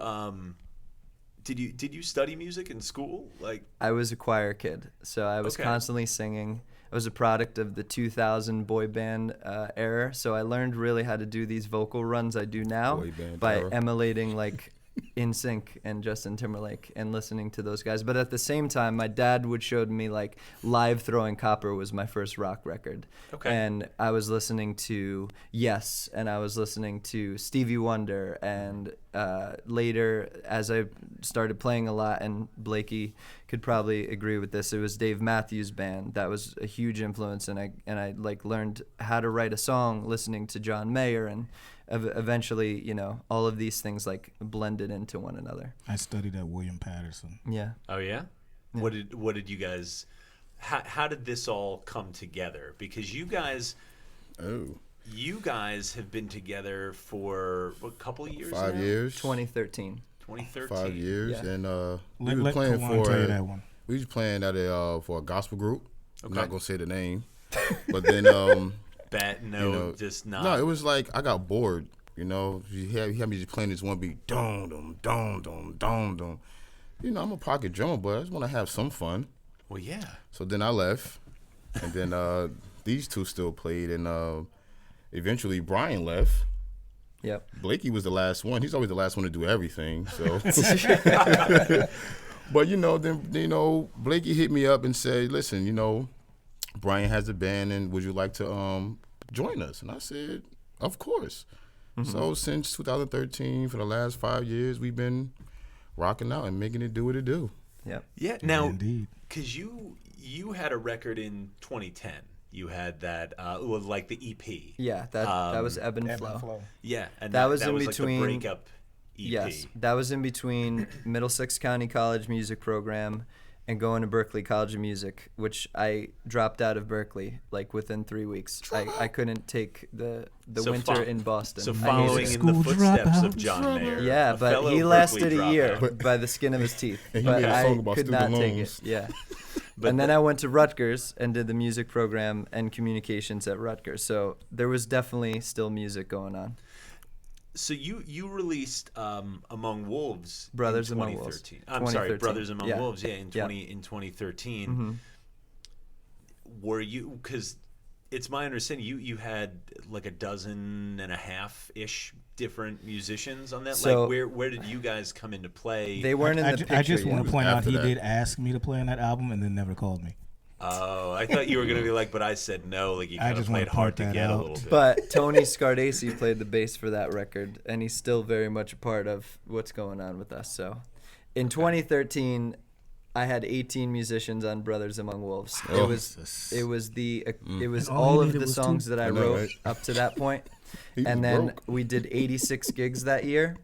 Speaker 1: did you study music in school? Like,
Speaker 5: I was a choir kid, so I was
Speaker 1: Okay.
Speaker 5: constantly singing. I was a product of the 2000 boy band era, so I learned really how to do these vocal runs I do now
Speaker 3: Boy band
Speaker 5: by
Speaker 3: era.
Speaker 5: emulating like NSYNC and Justin Timberlake and listening to those guys. But at the same time, my dad would show me like Live Throwing Copper was my first rock record.
Speaker 1: Okay.
Speaker 5: And I was listening to Yes, and I was listening to Stevie Wonder, and later as I started playing a lot, and Blakey could probably agree with this, it was Dave Matthews Band. That was a huge influence, and I like learned how to write a song listening to John Mayer, and eventually, all of these things like blended into one another.
Speaker 4: I studied at William Patterson.
Speaker 5: Yeah.
Speaker 1: oh yeah, what did you guys? How did this all come together? Because you guys have been together for a couple of years.
Speaker 3: 5
Speaker 1: now?
Speaker 3: years.
Speaker 5: 2013.
Speaker 1: 2013.
Speaker 3: 5 years,
Speaker 5: Yeah.
Speaker 3: and we
Speaker 4: Let
Speaker 3: was playing
Speaker 4: Kawan
Speaker 3: for
Speaker 4: tell you that one.
Speaker 3: we was playing at for a gospel group. I'm
Speaker 1: Okay.
Speaker 3: not gonna say the name, but then
Speaker 1: Just not.
Speaker 3: no, it was like I got bored. He had me just playing this one beat, dum dum dum dum dum dum. I'm a pocket drummer, but I just want to have some fun.
Speaker 1: Well, yeah.
Speaker 3: So then I left, and then these two still played, and eventually Bryan left.
Speaker 5: Yep.
Speaker 3: Blakey was the last one. He's always the last one to do everything. So, but then Blakey hit me up and said, "Listen, Bryan has a band, and would you like to join us?" And I said, "Of course."
Speaker 5: Mm-hmm.
Speaker 3: So since 2013, for the last 5 years, we've been rocking out and making it do what it do.
Speaker 5: Yep.
Speaker 1: Yeah. Now,
Speaker 4: Indeed.
Speaker 1: because you had a record in 2010. You had that like the EP.
Speaker 5: Yeah, that was Ebb and
Speaker 4: Ebb
Speaker 5: Flow.
Speaker 4: and Flow.
Speaker 1: Yeah, and
Speaker 5: That was in
Speaker 1: like
Speaker 5: between-
Speaker 1: the breakup EP.
Speaker 5: Yes, that was in between Middlesex County College music program and going to Berklee College of Music, which I dropped out of Berkeley like within 3 weeks. I couldn't take the
Speaker 1: So
Speaker 5: winter
Speaker 1: fo-
Speaker 5: in Boston.
Speaker 1: So
Speaker 5: I hated
Speaker 1: following
Speaker 5: it.
Speaker 1: in the
Speaker 4: School
Speaker 1: footsteps of
Speaker 4: dropout.
Speaker 1: John Mayer.
Speaker 5: Yeah,
Speaker 1: a
Speaker 5: but
Speaker 1: fellow
Speaker 5: he
Speaker 1: Berkeley
Speaker 5: lasted a year
Speaker 1: dropout.
Speaker 5: by the skin of his teeth.
Speaker 3: And he
Speaker 5: But
Speaker 3: made a song
Speaker 5: I
Speaker 3: about
Speaker 5: could not
Speaker 3: student
Speaker 5: take
Speaker 3: loans.
Speaker 5: it. Yeah. And then I went to Rutgers and did the music program and communications at Rutgers. So there was definitely still music going on.
Speaker 1: So you released Among Wolves
Speaker 5: Brothers
Speaker 1: in
Speaker 5: Among Wolves.
Speaker 1: 2013. I'm sorry,
Speaker 5: 2013.
Speaker 1: Brothers Among
Speaker 5: Yeah.
Speaker 1: Wolves. Yeah, in
Speaker 5: Yeah.
Speaker 1: 2013.
Speaker 5: Mm-hmm.
Speaker 1: Were you, because it's my understanding you had like a dozen and a half ish different musicians on that.
Speaker 5: So-
Speaker 1: like where did you guys come into play?
Speaker 5: They weren't in the picture
Speaker 4: I just
Speaker 5: yet.
Speaker 4: want to point out
Speaker 3: After
Speaker 4: he
Speaker 3: that.
Speaker 4: did ask me to play on that album and then never called me.
Speaker 1: Oh, I thought you were gonna be like, but I said no. Like you
Speaker 4: I
Speaker 1: kind of
Speaker 4: just wanna
Speaker 1: played hard to
Speaker 4: point that
Speaker 1: get a
Speaker 4: out.
Speaker 1: little bit.
Speaker 5: But Tony Scardesi played the bass for that record, and he's still very much a part of what's going on with us. So, in 2013, I had 18 musicians on Brothers Among Wolves.
Speaker 3: Oh.
Speaker 5: It was
Speaker 4: And all
Speaker 5: all
Speaker 4: you
Speaker 5: of
Speaker 4: needed
Speaker 5: the
Speaker 4: was
Speaker 5: songs
Speaker 4: two.
Speaker 5: that I
Speaker 3: I know,
Speaker 5: wrote
Speaker 3: right?
Speaker 5: up to that point,
Speaker 3: He
Speaker 5: and
Speaker 3: was
Speaker 5: then
Speaker 3: broke.
Speaker 5: we did 86 gigs that year.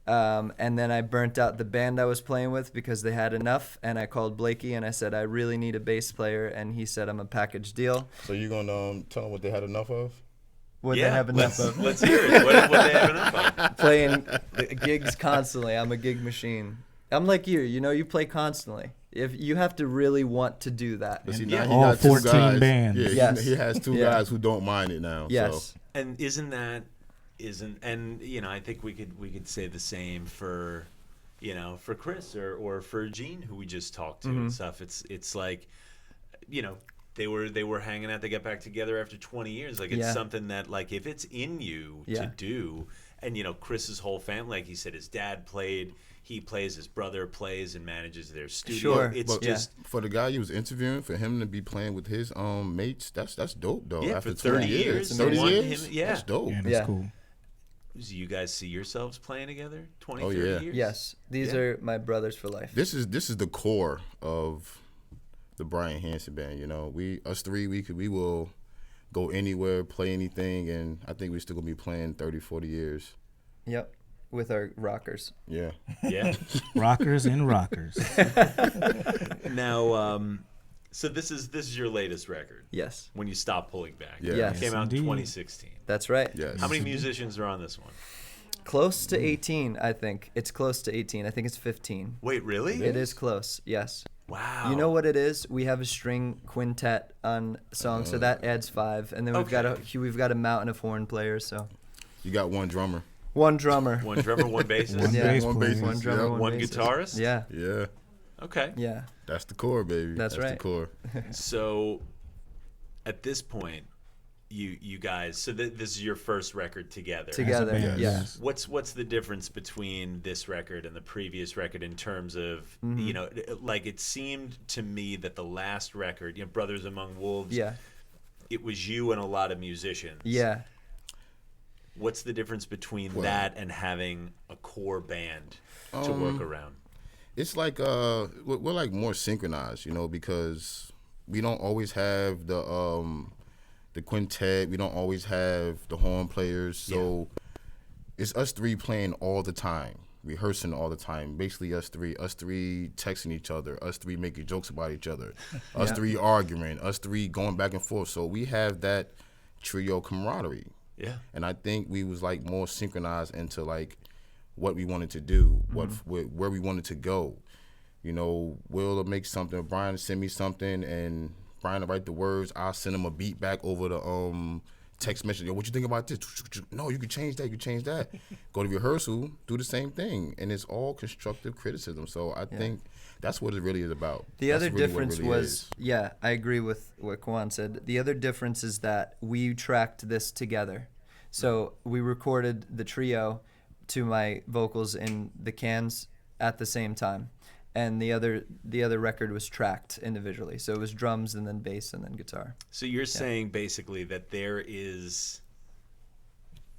Speaker 5: And then I burnt out the band I was playing with because they had enough. And I called Blakey and I said, I really need a bass player. And he said, I'm a package deal.
Speaker 6: So you're gonna tell them what they had enough of?
Speaker 5: What they have enough of.
Speaker 1: Let's hear it. What they have enough of?
Speaker 5: Playing gigs constantly. I'm a gig machine. I'm like you. You play constantly. If you have to really want to do that.
Speaker 6: But see,
Speaker 4: Yeah.
Speaker 6: now he
Speaker 4: All
Speaker 6: got two
Speaker 4: 14
Speaker 6: guys.
Speaker 4: bands.
Speaker 6: Yeah,
Speaker 5: Yes.
Speaker 6: he has two
Speaker 5: Yeah.
Speaker 6: guys who don't mind it now.
Speaker 5: Yes.
Speaker 6: So.
Speaker 1: And I think we could say the same for for Chris or for Gene, who we just talked to and stuff. It's like, they were hanging out. They got back together after 20 years. Like, it's something that, like, if it's in you to do, and Chris's whole family, like he said, his dad played, he plays, his brother plays and manages their studio.
Speaker 5: Sure.
Speaker 1: It's
Speaker 6: But
Speaker 1: just
Speaker 6: for the guy you was interviewing, for him to be playing with his mates, that's dope though.
Speaker 1: Yeah,
Speaker 6: After
Speaker 1: for 30
Speaker 6: 20
Speaker 1: years,
Speaker 6: 30
Speaker 1: they want
Speaker 6: years,
Speaker 1: him- yeah.
Speaker 6: that's dope.
Speaker 4: Yeah, that's
Speaker 5: Yeah.
Speaker 4: cool.
Speaker 1: Do you guys see yourselves playing together 20,
Speaker 6: Oh,
Speaker 1: 30
Speaker 6: yeah.
Speaker 1: years?
Speaker 5: Yes. These are my brothers for life.
Speaker 6: This is the core of the Bryan Hansen band. Us three, we will go anywhere, play anything, and I think we're still gonna be playing 30, 40 years.
Speaker 5: Yep. With our rockers.
Speaker 6: Yeah.
Speaker 1: Yeah.
Speaker 4: Rockers and rockers.
Speaker 1: Now, so this is your latest record.
Speaker 5: Yes.
Speaker 1: When you stop pulling back.
Speaker 6: Yeah.
Speaker 5: Yes.
Speaker 1: It came out in
Speaker 4: Indeed.
Speaker 1: 2016.
Speaker 5: That's right.
Speaker 6: Yes.
Speaker 1: How many musicians are on this one?
Speaker 5: Close to 18, I think. It's close to 18. I think it's 15.
Speaker 1: Wait, really?
Speaker 5: It is close. Yes.
Speaker 1: Wow.
Speaker 5: You know what it is? We have a string quintet on song, so that adds 5, and then we've got a mountain of horn players. So
Speaker 6: You got one drummer.
Speaker 5: one drummer,
Speaker 1: One drummer, one bassist,
Speaker 4: One
Speaker 5: Yeah.
Speaker 4: bass
Speaker 6: One
Speaker 4: player.
Speaker 6: bassist.
Speaker 5: one drummer,
Speaker 6: Yep.
Speaker 5: one
Speaker 1: one
Speaker 5: bassist.
Speaker 1: guitarist.
Speaker 5: Yeah,
Speaker 6: Yeah.
Speaker 1: Okay.
Speaker 5: yeah.
Speaker 6: That's the core, baby.
Speaker 5: That's
Speaker 6: the
Speaker 5: right.
Speaker 6: core.
Speaker 1: So, at this point, you guys. So this is your first record together.
Speaker 5: Together,
Speaker 4: band,
Speaker 5: yeah.
Speaker 4: yes.
Speaker 1: What's the difference between this record and the previous record in terms of like, it seemed to me that the last record, Brothers Among Wolves,
Speaker 5: Yeah,
Speaker 1: it was you and a lot of musicians.
Speaker 5: yeah.
Speaker 1: What's the difference between
Speaker 6: Well-
Speaker 1: that and having a core band to work around?
Speaker 6: It's like we're like more synchronized, because we don't always have the quintet. We don't always have the horn players. So it's us three playing all the time, rehearsing all the time. Basically, us three texting each other, us three making jokes about each other, us three arguing, us three going back and forth. So we have that trio camaraderie.
Speaker 1: Yeah.
Speaker 6: And I think we was like more synchronized into like what we wanted to do, where we wanted to go. Will will make something, Bryan send me something, and Bryan will write the words. I'll send him a beat back over the text message. Yo, what you think about this? No, you can change that. You can change that. Go to rehearsal, do the same thing, and it's all constructive criticism. So I think that's what it really is about.
Speaker 5: The
Speaker 6: That's
Speaker 5: other
Speaker 6: really what it
Speaker 5: difference
Speaker 6: really
Speaker 5: was,
Speaker 6: is.
Speaker 5: yeah, I agree with what Kwan said. The other difference is that we tracked this together. So we recorded the trio to my vocals in the cans at the same time. And the other record was tracked individually. So it was drums and then bass and then guitar.
Speaker 1: So you're saying basically that there is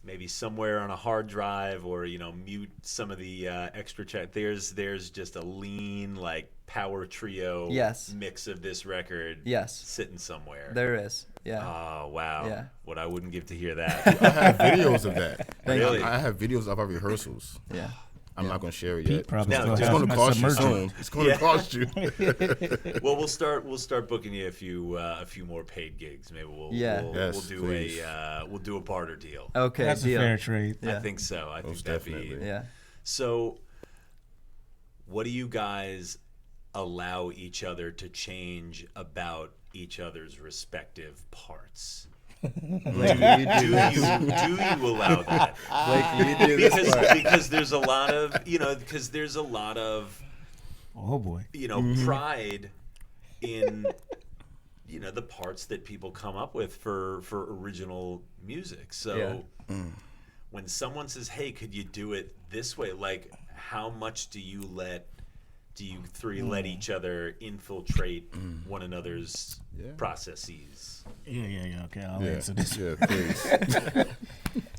Speaker 1: maybe somewhere on a hard drive, or mute some of the extra track. There's just a lean, like, power trio mix of this record.
Speaker 5: Yes.
Speaker 1: Sitting somewhere.
Speaker 5: There is. Yeah.
Speaker 1: Oh wow.
Speaker 5: Yeah.
Speaker 1: What I wouldn't give to hear that.
Speaker 6: I have videos of that.
Speaker 1: Really?
Speaker 6: I have videos of our rehearsals.
Speaker 5: Yeah.
Speaker 6: I'm not gonna share it
Speaker 4: Pete
Speaker 6: yet.
Speaker 4: probably
Speaker 1: No,
Speaker 4: still
Speaker 1: it's
Speaker 4: has
Speaker 6: It's
Speaker 4: them
Speaker 6: gonna
Speaker 4: at
Speaker 6: cost you
Speaker 4: Submergent.
Speaker 6: soon. It's gonna cost you.
Speaker 1: Well, we'll start booking you a few more paid gigs. Maybe we'll
Speaker 6: Yes,
Speaker 1: do
Speaker 6: please.
Speaker 1: we'll do a barter deal.
Speaker 5: Okay.
Speaker 4: That's
Speaker 5: deal.
Speaker 4: a fair trade.
Speaker 5: Yeah.
Speaker 1: I think so. I think
Speaker 6: Most
Speaker 1: that'd be
Speaker 6: definitely.
Speaker 5: Yeah.
Speaker 1: So. What do you guys allow each other to change about each other's respective parts? Do you allow that?
Speaker 5: Blake, you do this part.
Speaker 1: Because there's a lot of
Speaker 4: Oh boy.
Speaker 1: pride in the parts that people come up with for original music. So when someone says, "Hey, could you do it this way?" Like, how much do you three let each other infiltrate one another's processes?
Speaker 4: Yeah. Okay, I'll
Speaker 6: Yeah,
Speaker 4: answer this.
Speaker 6: yeah, please.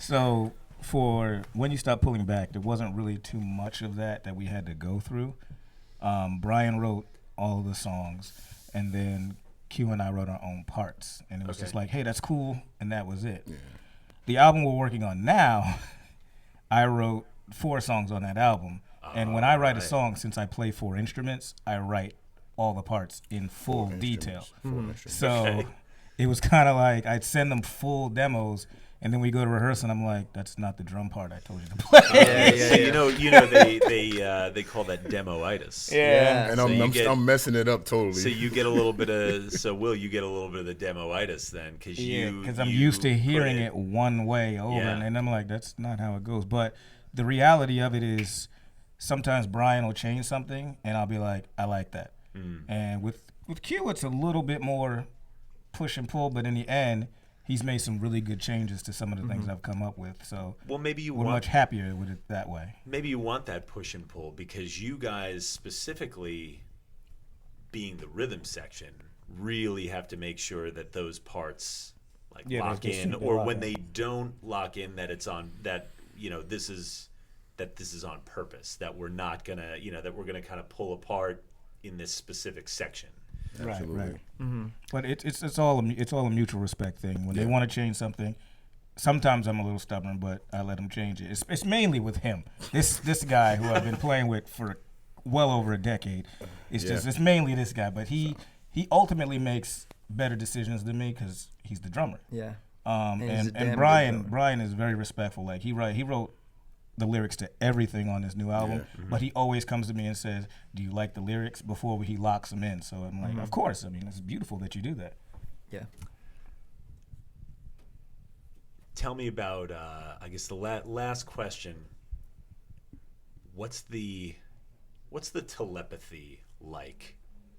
Speaker 4: So for when you stop pulling back, there wasn't really too much of that we had to go through. Bryan wrote all the songs, and then Q and I wrote our own parts, and it was just like, hey, that's cool, and that was it.
Speaker 6: Yeah.
Speaker 4: The album we're working on now, I wrote 4 songs on that album. And when I write a song, since I play 4 instruments, I write all the parts in full detail. So it was kind of like I'd send them full demos, and then we go to rehearse, and I'm like, "That's not the drum part I told you to play."
Speaker 1: So you know they call that demoitis.
Speaker 4: Yeah.
Speaker 6: And
Speaker 1: So
Speaker 6: I'm messing it up totally.
Speaker 1: So you get a little bit of you get a little bit of the demoitis then
Speaker 4: because I'm used to hearing it one way over, and I'm like, that's not how it goes. But the reality of it is, sometimes Bryan will change something, and I'll be like, I like that. And with Q, it's a little bit more push and pull, but in the end, he's made some really good changes to some of the things I've come up with. So
Speaker 1: maybe
Speaker 4: we're much happier with it that way.
Speaker 1: Maybe you want that push and pull because you guys specifically, being the rhythm section, really have to make sure that those parts lock in, or when they don't lock in, that it's on that this is on purpose, that we're not gonna that we're gonna kind of pull apart in this specific section.
Speaker 6: Absolutely.
Speaker 4: Right. Mm-hmm. But it's all a mutual respect thing. When they want to change something, sometimes I'm a little stubborn, but I let him change it. It's mainly with him. This guy who I've been playing with for well over a decade. It's mainly this guy, but he ultimately makes better decisions than me because he's the drummer.
Speaker 5: Yeah.
Speaker 4: And Bryan is very respectful. Like he wrote the lyrics to everything on this new album, but he always comes to me and says, "Do you like the lyrics?" before he locks them in. So I'm like, of course. I mean, it's beautiful that you do that.
Speaker 5: Yeah.
Speaker 1: Tell me about, I guess the last question. What's the telepathy like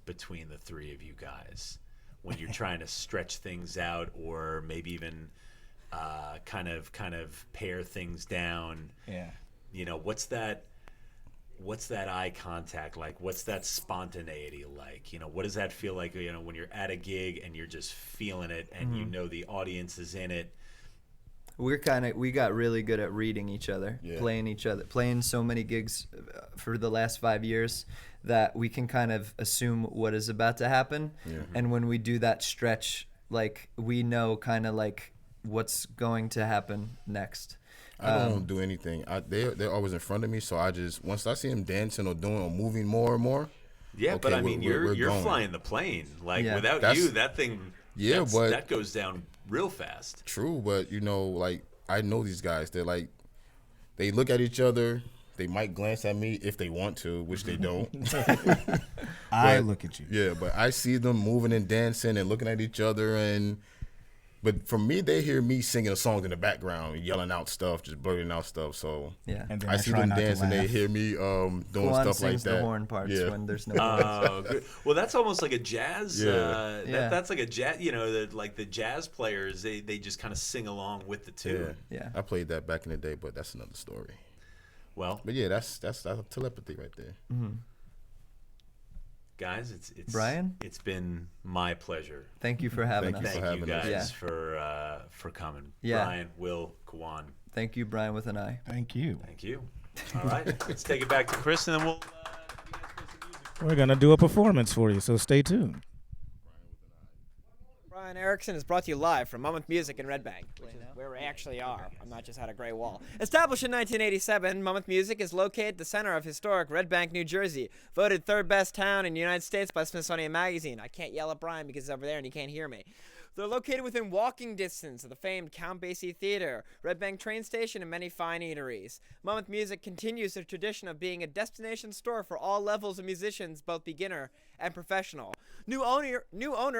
Speaker 1: between the 3 of you guys when you're trying to stretch things out, or maybe even kind of pare things down?
Speaker 4: Yeah.
Speaker 1: What's that eye contact like? What's that spontaneity like? What does that feel like, when you're at a gig and you're just feeling it and the audience is in it?
Speaker 5: We got really good at reading each other, playing so many gigs for the last 5 years that we can kind of assume what is about to happen. Yeah. And when we do that stretch, we know kind of what's going to happen next.
Speaker 6: I don't do anything. They're always in front of me, so I just, once I see them dancing or doing or moving more and more.
Speaker 1: Yeah,
Speaker 6: okay,
Speaker 1: but I mean, you're
Speaker 6: going.
Speaker 1: flying the plane. Without you, that thing.
Speaker 6: Yeah, but
Speaker 1: that goes down real fast.
Speaker 6: True, but I know these guys. They're they look at each other. They might glance at me if they want to, which they don't.
Speaker 4: I look at you.
Speaker 6: Yeah, but I see them moving and dancing and looking at each other, but for me, they hear me singing a song in the background, yelling out stuff, just blurting out stuff. So
Speaker 5: and
Speaker 6: I see them dance and they hear me doing stuff like that.
Speaker 5: The horn parts when there's no horns.
Speaker 1: Good. Well, that's almost like a jazz. That's like a jazz. The jazz players, they just kind of sing along with the tune.
Speaker 5: Yeah.
Speaker 6: I played that back in the day, but that's another story.
Speaker 1: Well,
Speaker 6: but yeah, that's telepathy right there.
Speaker 5: Mm-hmm.
Speaker 1: Guys, it's
Speaker 5: Bryan.
Speaker 1: It's been my pleasure.
Speaker 5: Thank you for having us.
Speaker 1: Thank you guys for coming.
Speaker 5: Yeah.
Speaker 1: Bryan, Will, Kawan.
Speaker 5: Thank you, Bryan with an I.
Speaker 4: Thank you.
Speaker 1: Thank you. All right, let's take it back to Chris, and then we'll.
Speaker 4: We're gonna do a performance for you, so stay tuned.
Speaker 2: Bryan Erickson is brought to you live from Mammoth Music in Red Bank, which is where we actually are. I'm not just at a gray wall. Established in 1987, Mammoth Music is located at the center of historic Red Bank, New Jersey. Voted 3rd best town in the United States by Smithsonian Magazine. I can't yell at Bryan because he's over there and he can't hear me. They're located within walking distance of the famed Count Basie Theater, Red Bank train station, and many fine eateries. Mammoth Music continues the tradition of being a destination store for all levels of musicians, both beginner and professional. New owner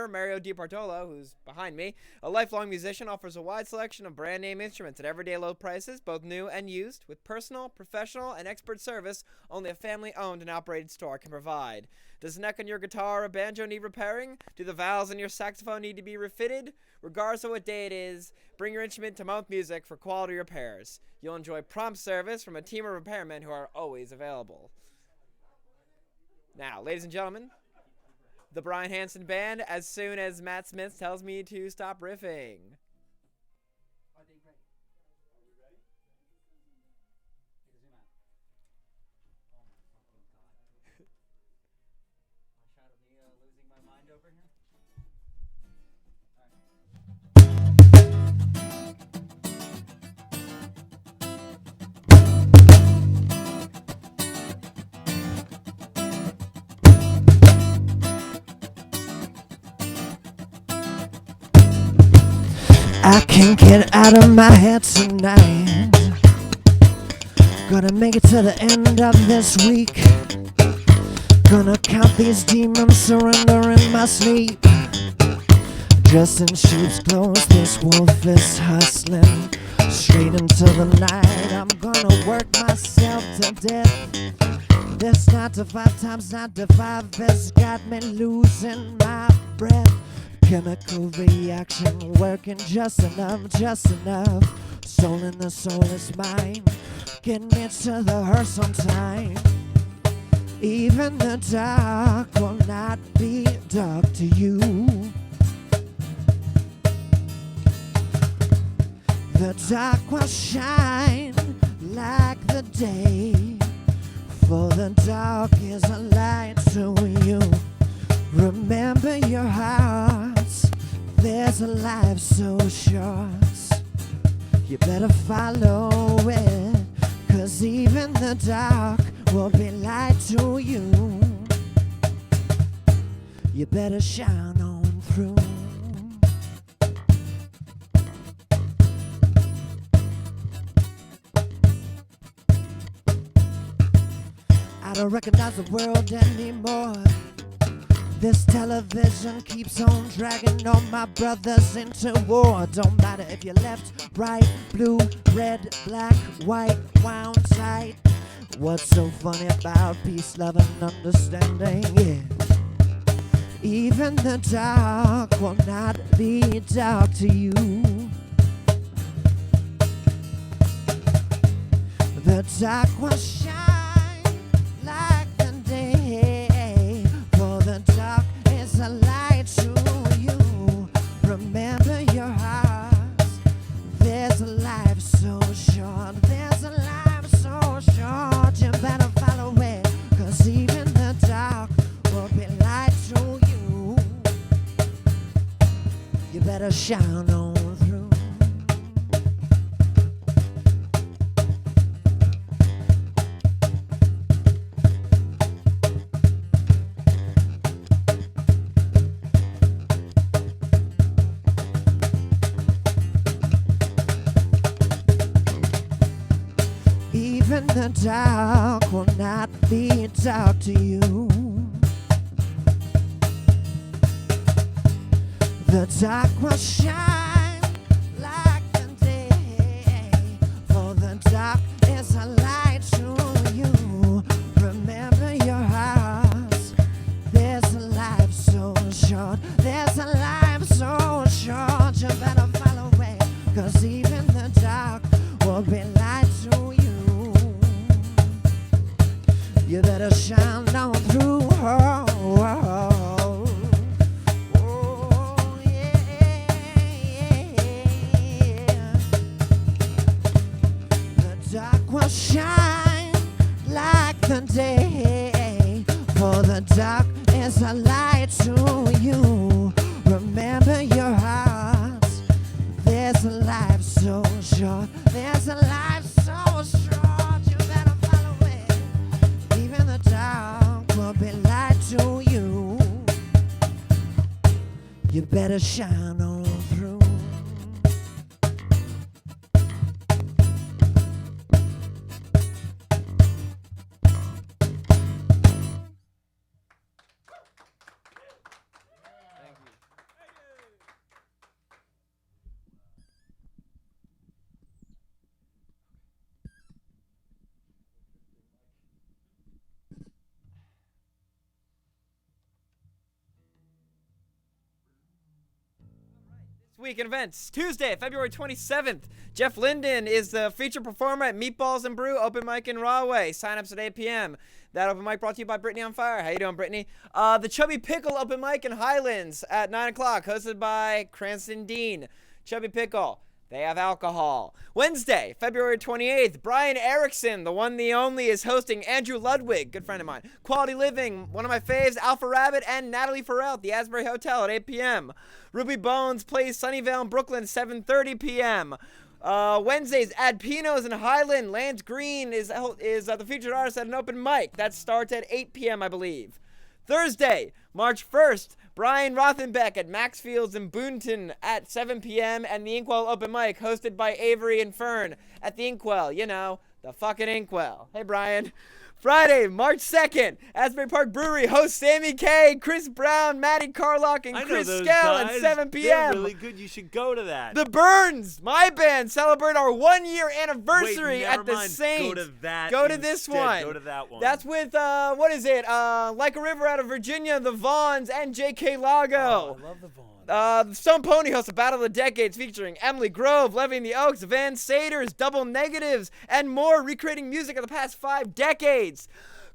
Speaker 2: Mario DiBartolo, who's behind me, a lifelong musician, offers a wide selection of brand name instruments at everyday low prices, both new and used, with personal, professional, and expert service only a family-owned and operated store can provide. Does the neck on your guitar or banjo need repairing? Do the valves in your saxophone need to be refitted? Regardless of what day it is, bring your instrument to Mammoth Music for quality repairs. You'll enjoy prompt service from a team of repairmen who are always available. Now, ladies and gentlemen, the Bryan Hansen Band, as soon as Matt Smith tells me to stop riffing.
Speaker 7: Are they ready? Are we ready? Take a zoom out. Oh my fucking god. My shot of me losing my mind over here. Alright.
Speaker 8: I can't get out of my head tonight. Gonna make it to the end of this week. Gonna count these demons, surrender in my sleep. Dressed in sheep's clothes, this wolf is hustling straight into the night. I'm gonna work myself to death. This 9 to 5 times 9 to 5 has got me losing my breath. Chemical reaction working just enough, just enough. Soul in the soulless mind, getting me to the hearse on time. Even the dark will not be dark to you. The dark will shine like the day, for the dark is a light to you. Remember your hearts, there's a life so short. You better follow it, 'cause even the dark will be light to you. You better shine on through. I don't recognize the world anymore. This television keeps on dragging all my brothers into war. Don't matter if you're left, right, blue, red, black, white, wound tight. What's so funny about peace, love, and understanding? Yeah. Even the dark will not be dark to you. The dark will shine like the day, for the dark is a light to you. Remember your hearts, there's a life so short, there's a life so short. You better follow it, 'cause even the dark will be light to you. You better shine on through. Even the dark will not be dark to you. The dark will shine like the day, for the dark is a light to you. Remember your hearts, there's a life so short, there's a life so short. You better follow it, 'cause even the dark will be light to you. You better shine on through. Oh, oh, oh, yeah, yeah. The dark will shine like the day, for the dark is a light to you. Remember your hearts, there's a life so short, there's a life so short. You better follow it, even the dark will be light to you. You better shine on through.
Speaker 2: Week in events. Tuesday, February 27th, Jeff Linden is the featured performer at Meatballs and Brew Open Mic in Rahway. Sign-ups at 8 p.m. That open mic brought to you by Brittany on Fire. How you doing, Brittany? The Chubby Pickle Open Mic in Highlands at 9 o'clock, hosted by Cranston Dean. Chubby Pickle. They have alcohol. Wednesday, February 28th, Bryan Hansen, the one, the only, is hosting Andrew Ludwig, good friend of mine. Quality Living, one of my faves, Alpha Rabbit, and Natalie Farrell at the Asbury Hotel at 8 p.m. Ruby Bones plays Sunnyvale in Brooklyn, 7:30 p.m. Wednesdays, at Pino's in Highland, Lance Green is the featured artist at an open mic. That starts at 8 p.m., I believe. Thursday, March 1st, Brian Rothenbeck at Max Fields in Boonton at 7 p.m. and the Inkwell Open Mic hosted by Avery and Fern at the Inkwell. You know, the fucking Inkwell. Hey, Brian. Friday, March 2nd, Asbury Park Brewery hosts Sammy K, Chris Brown, Maddie Carlock, and
Speaker 1: I know
Speaker 2: Chris
Speaker 1: those
Speaker 2: Skell
Speaker 1: guys.
Speaker 2: at 7
Speaker 1: They're
Speaker 2: p.m.
Speaker 1: really good. You should go to that.
Speaker 2: The Burns, my band, celebrate our 1-year anniversary
Speaker 1: Wait,
Speaker 2: at
Speaker 1: never
Speaker 2: the
Speaker 1: mind.
Speaker 2: Saint.
Speaker 1: Go to that.
Speaker 2: Go to this
Speaker 1: instead.
Speaker 2: one.
Speaker 1: Go to that one.
Speaker 2: That's with, what is it? Like a River out of Virginia, the Vaughns, and J.K. Lago.
Speaker 1: Oh, I love the Vaughn.
Speaker 2: The Stone Pony hosts a Battle of the Decades featuring Emily Grove, Levy and the Oaks, Van Saders, Double Negatives, and more, recreating music of the past 5 decades.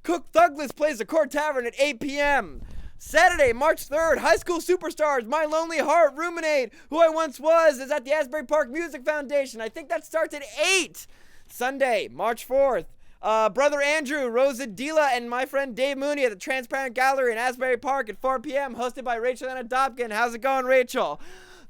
Speaker 2: Cook Douglas plays the Court Tavern at 8 p.m. Saturday, March 3rd, High School Superstars, My Lonely Heart, Ruminate, Who I Once Was, is at the Asbury Park Music Foundation. I think that starts at 8. Sunday, March 4th, Brother Andrew, Rosa Dila, and my friend Dave Mooney at the Transparent Gallery in Asbury Park at 4 p.m., hosted by Rachel Anna Dobkin. How's it going, Rachel?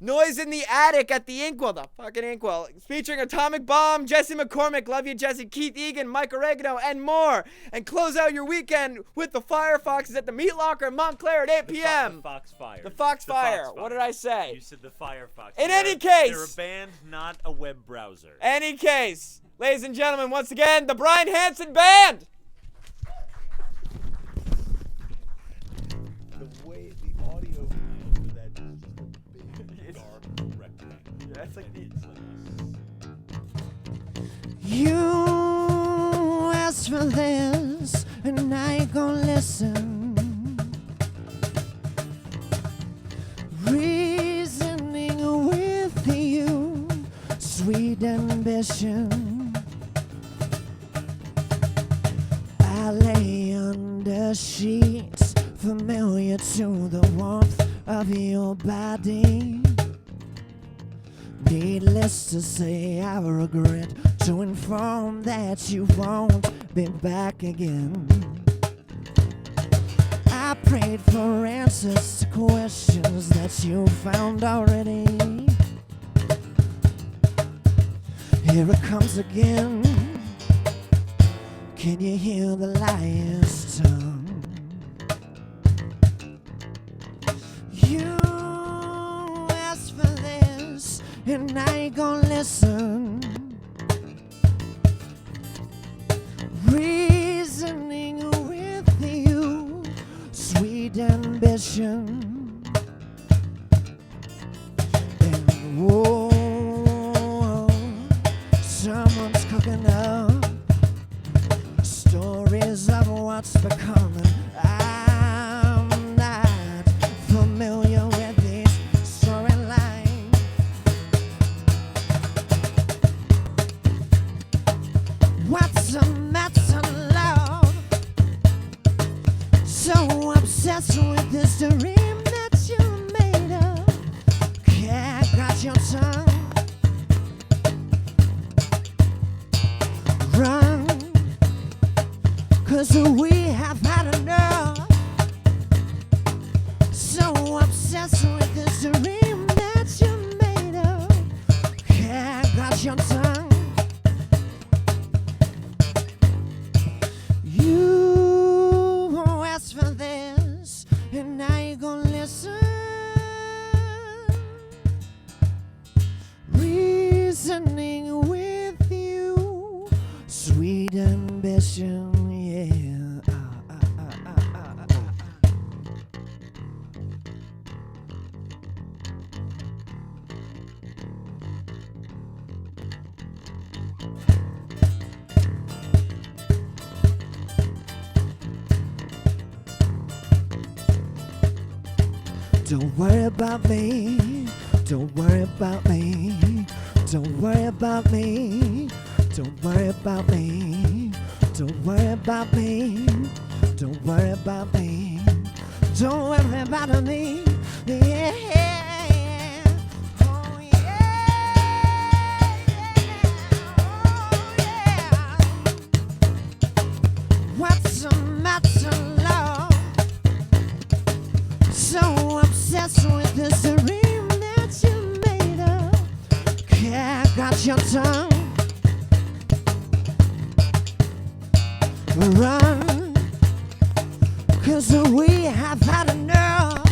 Speaker 2: Noise in the Attic at the Inkwell, the fucking Inkwell, featuring Atomic Bomb, Jesse McCormick, Love You Jesse, Keith Egan, Mike Oregano, and more. And close out your weekend with the Firefoxes at the Meat Locker in Montclair at 8 p.m.
Speaker 1: The Foxfire.
Speaker 2: The Foxfire. What did I say?
Speaker 1: You said the Firefox.
Speaker 2: In any case.
Speaker 1: They're a band, not a web browser.
Speaker 2: Any case, ladies and gentlemen, once again, the Bryan Hansen Band.
Speaker 1: The way the audio for that is just a big dark rectangle.
Speaker 2: Yeah, it's like
Speaker 8: You asked for this, and I ain't gonna listen. Reasoning with you, sweet ambition. I lay under sheets, familiar to the warmth of your body. Needless to say, I regret to inform that you won't be back again. I prayed for answers to questions that you found already. Here it comes again. Can you hear the lion's tongue? You asked for this, and I ain't gonna listen. Reasoning with you, sweet ambition. And whoa, someone's cooking up stories of what's becoming. I'm not familiar with these storylines. What's the matter, love? So obsessed with this dream that you made up. Can't got your tongue. Run, 'cause we have had enough. So obsessed with this dream that you made up. Can't got your tongue. You asked for this, and now you're gonna listen. Reasoning with you, sweet ambition, yeah. Don't worry about me. Don't worry about me. Don't worry about me. Don't worry about me. Don't worry about me. Don't worry about me. Don't worry about me. Yeah. Oh yeah. Oh yeah. What's the matter, love? So obsessed with this dream that you made up. Can't got your tongue. Run, 'cause we have had enough.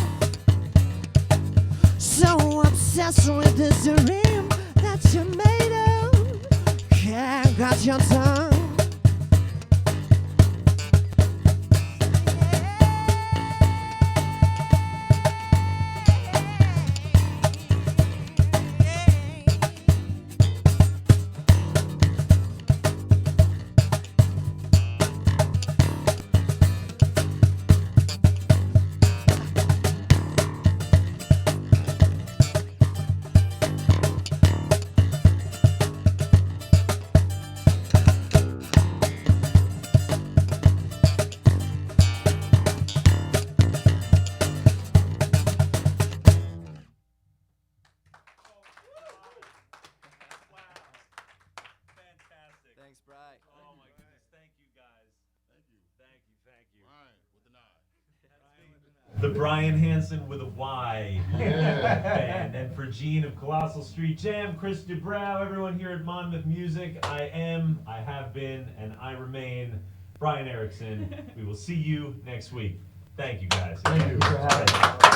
Speaker 8: with this dream that you made of. Can't got your tongue.
Speaker 1: Fantastic.
Speaker 5: Thanks, Bri.
Speaker 1: Oh my goodness. Thank you guys. Thank you. Thank you.
Speaker 6: Ryan with an eye.
Speaker 1: The Bryan Hansen with a Y band. And for Gene of Colossal Street Jam, Chris DeBrow, everyone here at Monmouth Music, I have been, and I remain Bryan Erickson. We will see you next week. Thank you guys.
Speaker 2: Thank you for having me.